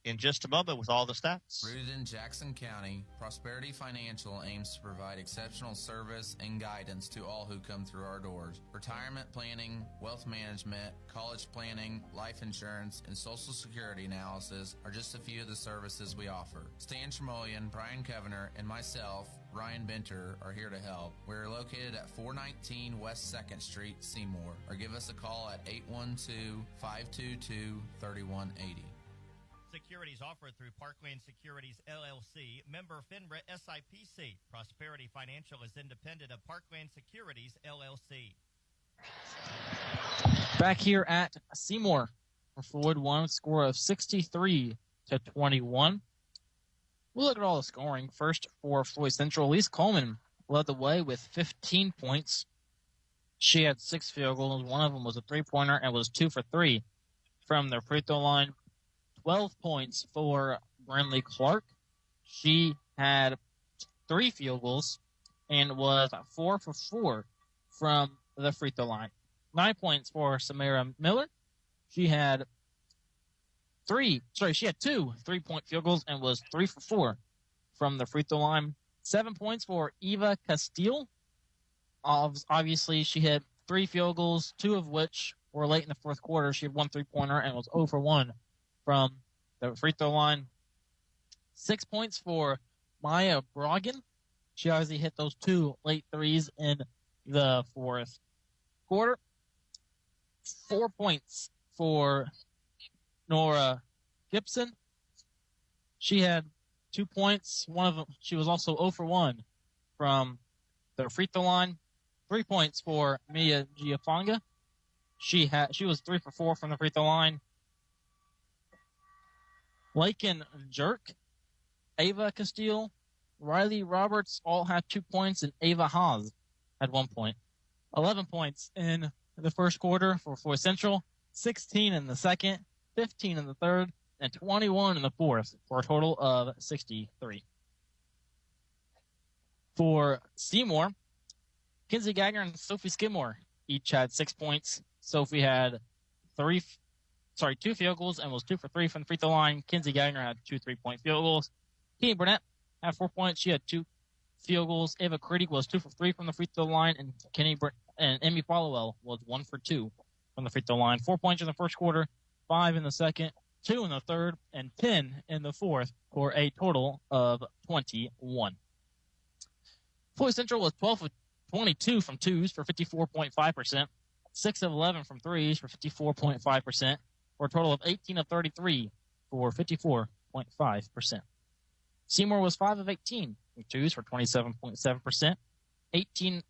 in just a moment with all the stats. Rooted in Jackson County, Prosperity Financial aims to provide exceptional service and guidance to all who come through our doors. Retirement planning, wealth management, college planning, life insurance, and Social Security analysis are just a few of the services we offer. Stan Tremoyan, Brian Covener, and myself, Ryan Benter, are here to help. We're located at 419 West 2nd Street, Seymour, or give us a call at 812-522-3180. Securities offered through Parkland Securities, LLC, member FINRA SIPC. Prosperity Financial is independent of Parkland Securities, LLC. Back here at Seymour, Floyd won a score of 63-21. We'll look at all the scoring. First for Floyd Central, Elise Coleman led the way with 15 points. She had 6 field goals. One of them was a three-pointer and was 2 for 3 from the free throw line. 12 points for Brinley Clark. She had 3 field goals and was 4 for 4 from the free throw line. 9 points for Samara Miller. She had 2 3-point field goals and was 3 for 4 from the free throw line. 7 points for Eva Castile. Obviously, she had 3 field goals, 2 of which were late in the fourth quarter. She had 1 3-pointer and was 0 for 1 from the free throw line. 6 points for Maya Brogan. She obviously hit those 2 late threes in the fourth quarter. 4 points for Nora Gibson. She had 2 points. One of them, she was also 0 for 1 from the free throw line. 3 points for Mia Giafanga. She was 3 for 4 from the free throw line. Lakin Jerk, Ava Castile, Riley Roberts all had 2 points, and Ava Haas had 1 point. 11 points in the first quarter for Floyd Central, 16 in the second, 15 in the third, and 21 in the fourth, for a total of 63. For Seymour, Kinsey Gagner and Sophie Skidmore each had 6 points. Sophie had 2 field goals and was 2 for 3 from the free throw line. Kinsey Gagner had 2 3-point field goals. Kenny Burnett had 4 points. She had 2 field goals. Ava Critty was 2 for 3 from the free throw line, and Emmy Followell was 1 for 2 from the free throw line. 4 points in the first quarter, 5 in the second, 2 in the third, and 10 in the fourth, for a total of 21. Floyd Central was 12 of 22 from twos for 54.5%, 6 of 11 from threes for 54.5%, for a total of 18 of 33 for 54.5%. Seymour was 5 of 18 from twos for 27.7%, 2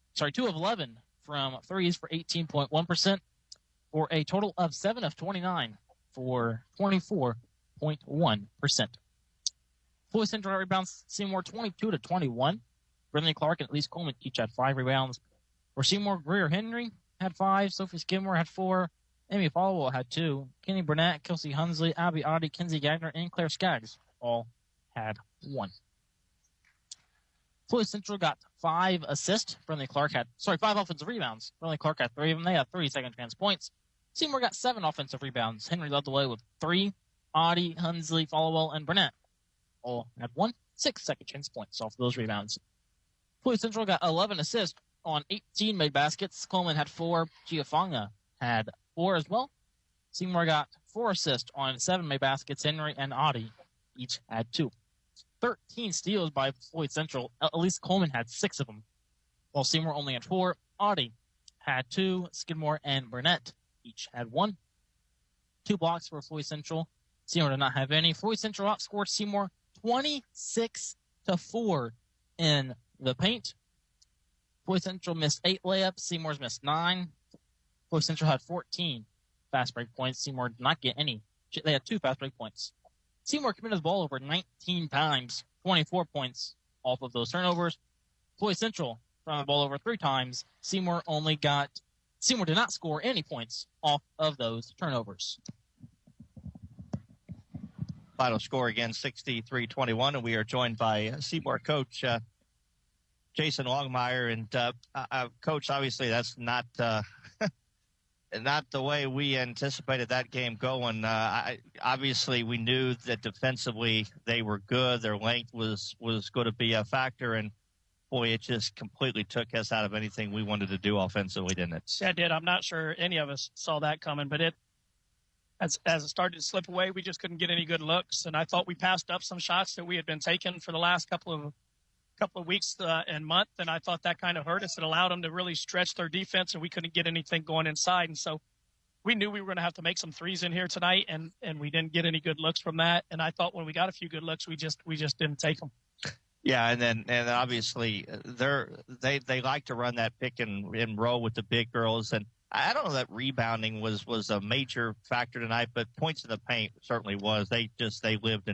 of 11 from threes for 18.1%, for a total of 7 of 29 for 24.1%. Floyd Central rebounds Seymour 22-21. Brinley Clark and Elise Coleman each had 5 rebounds. For Seymour, Greer Henry had 5, Sophie Skidmore had 4, Amy Followell had 2, Kenny Burnett, Kelsey Hunsley, Abby Oddie, Kinsey Gagner, and Claire Skaggs all had 1. Floyd Central got 5 assists. 5 offensive rebounds. Brinley Clark had 3 of them. They had 3 second chance points. Seymour got 7 offensive rebounds. Henry led the way with 3. Oddie, Hunsley, Followell, and Burnett all had 6 second chance points off those rebounds. Floyd Central got 11 assists on 18 made baskets. Coleman had 4. Giafanga had 4 as well. Seymour got 4 assists on 7 made baskets. Henry and Oddie each had 2. 13 steals by Floyd Central. Elise Coleman had 6 of them, while Seymour only had 4. Oddie had 2. Skidmore and Burnett each had 1. 2 blocks for Floyd Central. Seymour did not have any. Floyd Central outscored Seymour 26-4 in the paint. Floyd Central missed 8 layups. Seymour's missed 9. Floyd Central had 14 fast break points. Seymour did not get any. They had 2 fast break points. Seymour committed the ball over 19 times, 24 points off of those turnovers. Floyd Central turned the ball over 3 times. Seymour did not score any points off of those turnovers. Final score again, 63-21, and we are joined by Seymour coach Jason Longmire. And Coach, obviously that's not not the way we anticipated that game going. Obviously, we knew that defensively they were good. Their length was going to be a factor, and boy, it just completely took us out of anything we wanted to do offensively, didn't it? Yeah, it did. I'm not sure any of us saw that coming, but as it started to slip away, we just couldn't get any good looks. And I thought we passed up some shots that we had been taking for the last couple of weeks and month, and I thought that kind of hurt us. It allowed them to really stretch their defense, and we couldn't get anything going inside. And so we knew we were going to have to make some threes in here tonight, and we didn't get any good looks from that. And I thought when we got a few good looks, we just didn't take them. Yeah, and obviously they like to run that pick and roll with the big girls, and I don't know that rebounding was a major factor tonight, but points in the paint certainly was. They lived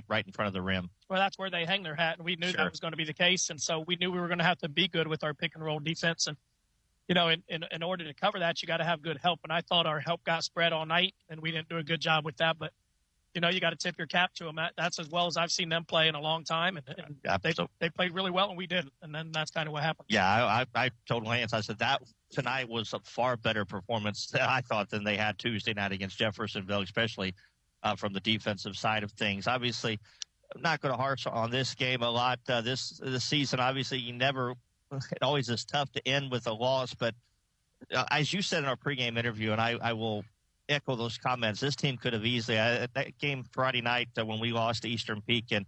right in front of the rim. Well, that's where they hang their hat, and we knew that was going to be the case, and so we knew we were going to have to be good with our pick and roll defense. And in order to cover that, you got to have good help. And I thought our help got spread all night, and we didn't do a good job with that, but. You got to tip your cap to them. That's as well as I've seen them play in a long time, and they played really well, and we didn't. And then that's kind of what happened. Yeah, I told Lance, I said that tonight was a far better performance, I thought, than they had Tuesday night against Jeffersonville, especially from the defensive side of things. Obviously, I'm not going to harsh on this game a lot. This season, obviously, it always is tough to end with a loss, but as you said in our pregame interview, and I will echo those comments. This team could have easily that game Friday night when we lost to Eastern Peak and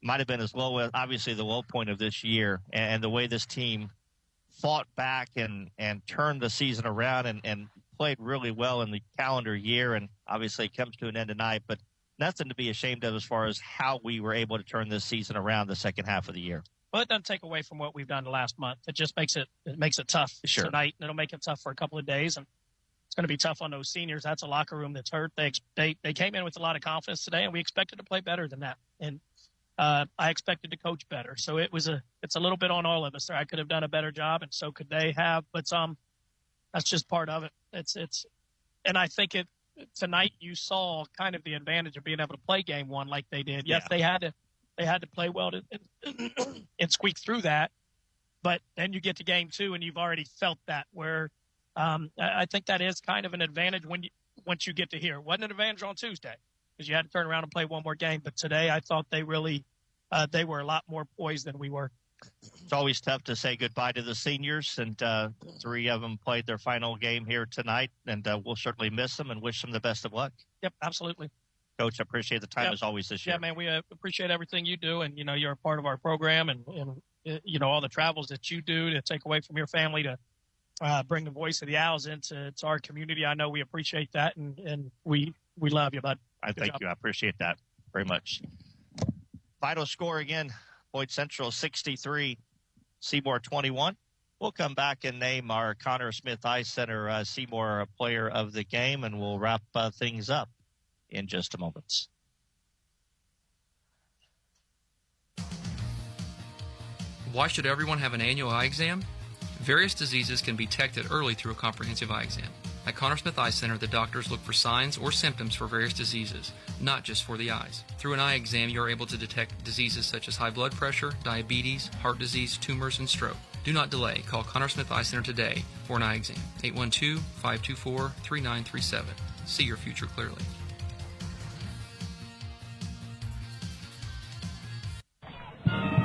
might have been as low as obviously the low point of this year, and the way this team fought back and turned the season around and played really well in the calendar year, and obviously it comes to an end tonight, but nothing to be ashamed of as far as how we were able to turn this season around the second half of the year. Well, it doesn't take away from what we've done the last month. It just makes it tough tonight, and it'll make it tough for a couple of days, and it's going to be tough on those seniors. That's a locker room that's hurt. They came in with a lot of confidence today, and we expected to play better than that. And I expected to coach better. So it's a little bit on all of us there. I could have done a better job, and so could they have. But that's just part of it. And I think tonight you saw kind of the advantage of being able to play game one like they did. Yes, they had to play well and squeak through that. But then you get to game two, and you've already felt that where. I think that is kind of an advantage once you get to here. It wasn't an advantage on Tuesday because you had to turn around and play one more game. But today I thought they really they were a lot more poised than we were. It's always tough to say goodbye to the seniors, and three of them played their final game here tonight, and we'll certainly miss them and wish them the best of luck. Yep, absolutely. Coach, I appreciate the time as always this year. Yeah, man, we appreciate everything you do, and, you're a part of our program and all the travels that you do to take away from your family to bring the voice of the Owls into our community. I know we appreciate that, and we love you, bud. Thank you. I appreciate that very much. Final score again, Floyd Central 63, Seymour 21. We'll come back and name our Connor Smith Ice Center Seymour player of the game, and we'll wrap things up in just a moment. Why should everyone have an annual eye exam? Various diseases can be detected early through a comprehensive eye exam. At Connor Smith Eye Center, the doctors look for signs or symptoms for various diseases, not just for the eyes. Through an eye exam, you are able to detect diseases such as high blood pressure, diabetes, heart disease, tumors, and stroke. Do not delay. Call Connor Smith Eye Center today for an eye exam. 812-524-3937. See your future clearly.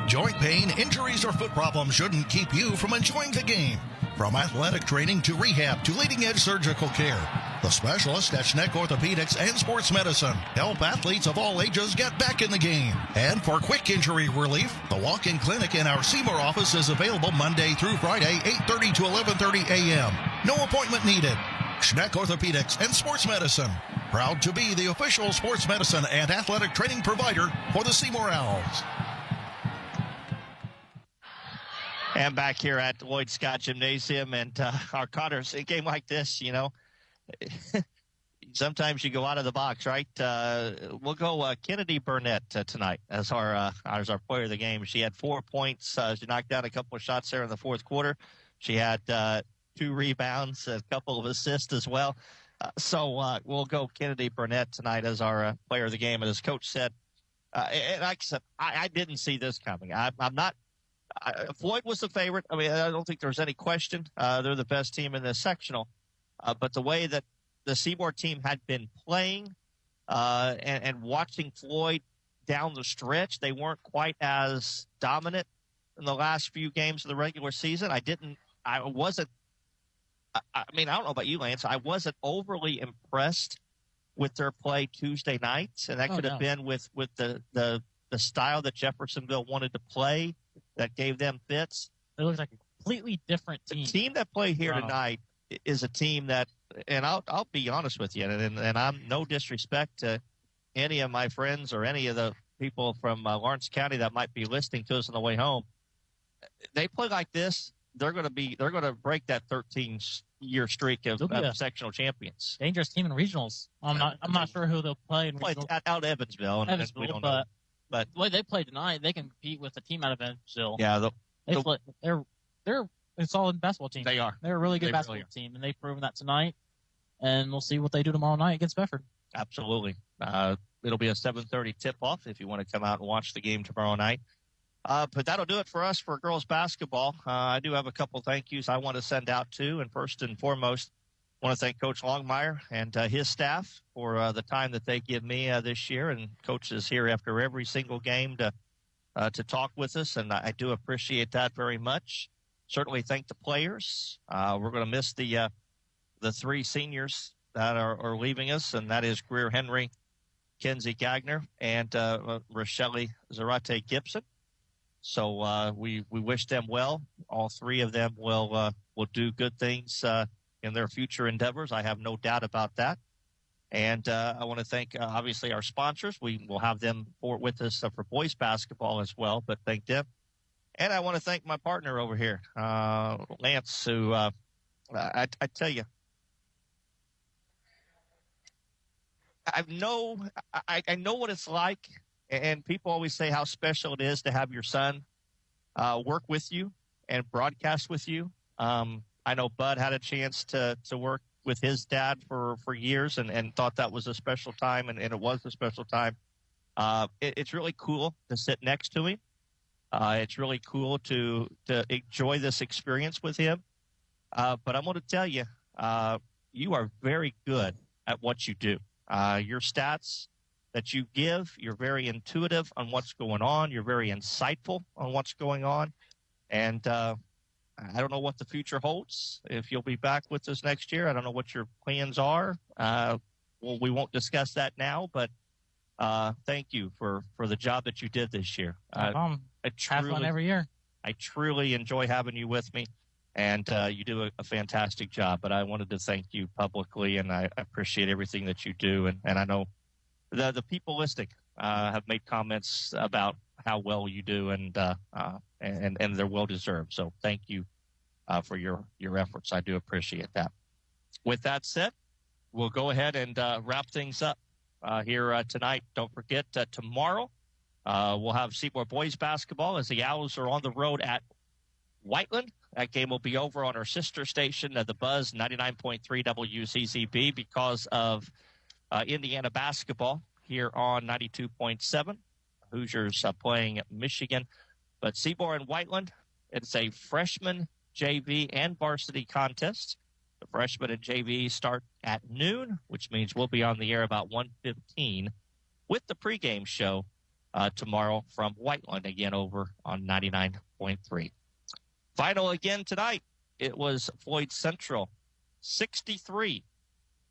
Joint pain, injuries, or foot problems shouldn't keep you from enjoying the game. From athletic training to rehab to leading-edge surgical care, the specialists at Schneck Orthopedics and Sports Medicine help athletes of all ages get back in the game. And for quick injury relief, the walk-in clinic in our Seymour office is available Monday through Friday, 8:30 to 11:30 a.m. No appointment needed. Schneck Orthopedics and Sports Medicine, proud to be the official sports medicine and athletic training provider for the Seymour Owls. And back here at Lloyd Scott Gymnasium, and our Connors, a game like this, sometimes you go out of the box, right? We'll go Kennedy Burnett tonight as our player of the game. She had 4 points. She knocked down a couple of shots there in the fourth quarter. She had 2 rebounds, a couple of assists as well. So we'll go Kennedy Burnett tonight as our player of the game. And as Coach said, and like I said, I didn't see this coming. I'm not Floyd was the favorite. I mean, I don't think there's any question. They're the best team in the sectional. But the way that the Seymour team had been playing and watching Floyd down the stretch, they weren't quite as dominant in the last few games of the regular season. I don't know about you, Lance. I wasn't overly impressed with their play Tuesday night, and that could have been with the style that Jeffersonville wanted to play that gave them fits. It looks like a completely different team. The team that played here tonight is a team that, and I'll be honest with you, and I'm no disrespect to any of my friends or any of the people from Lawrence County that might be listening to us on the way home. They play like this, they're going to break that 13-year streak of sectional champions. Dangerous team in regionals. I'm not sure who they'll play in regionals. Out Evansville, and we don't know. But the way they play tonight, they can compete with the team out of Evansville. Yeah, they're a solid basketball team. They are. They're a really good basketball team, and they've proven that tonight. And we'll see what they do tomorrow night against Bedford. Absolutely. It'll be a 7:30 tip-off if you want to come out and watch the game tomorrow night. But that'll do it for us for girls basketball. I do have a couple thank yous I want to send out too. And first and foremost, I want to thank Coach Longmire and his staff for the time that they give me this year. And Coach is here after every single game to talk with us, and I do appreciate that very much. Certainly thank the players. We're going to miss the three seniors that are leaving us, and that is Greer Henry, Kenzie Gagner, and Rochelle Zarate Gibson. So we wish them well. All three of them will do good things in their future endeavors. I have no doubt about that. And I want to thank, obviously, our sponsors. We will have them with us for boys basketball as well, but thank them. And I want to thank my partner over here, Lance, who I tell you, I know what it's like, and people always say how special it is to have your son work with you and broadcast with you. I know Bud had a chance to work with his dad for years and thought that was a special time, and it was a special time. It's really cool to sit next to him. It's really cool to enjoy this experience with him. But I'm going to tell you, you are very good at what you do. Your stats that you give, you're very intuitive on what's going on. You're very insightful on what's going on. And I don't know what the future holds. If you'll be back with us next year, I don't know what your plans are. Well, we won't discuss that now, but thank you for the job that you did this year. Have fun every year. I truly enjoy having you with me, and you do a fantastic job. But I wanted to thank you publicly, and I appreciate everything that you do. And I know the people listening have made comments about how well you do, and they're well deserved. So thank you for your efforts. I do appreciate that. With that said, we'll go ahead and wrap things up here tonight. Don't forget tomorrow we'll have Seymour boys basketball as the Owls are on the road at Whiteland. That game will be over on our sister station, the Buzz 99.3 WCCB, because of Indiana basketball here on 92.7. Hoosiers playing Michigan. But Seymour and Whiteland, it's a freshman, JV, and varsity contest. The freshmen and JV start at noon, which means we'll be on the air about 1:15 with the pregame show tomorrow from Whiteland, again over on 99.3. Final again tonight, it was Floyd Central 63,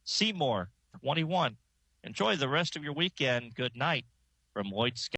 Seymour 21. Enjoy the rest of your weekend. Good night from Lloyd Scott.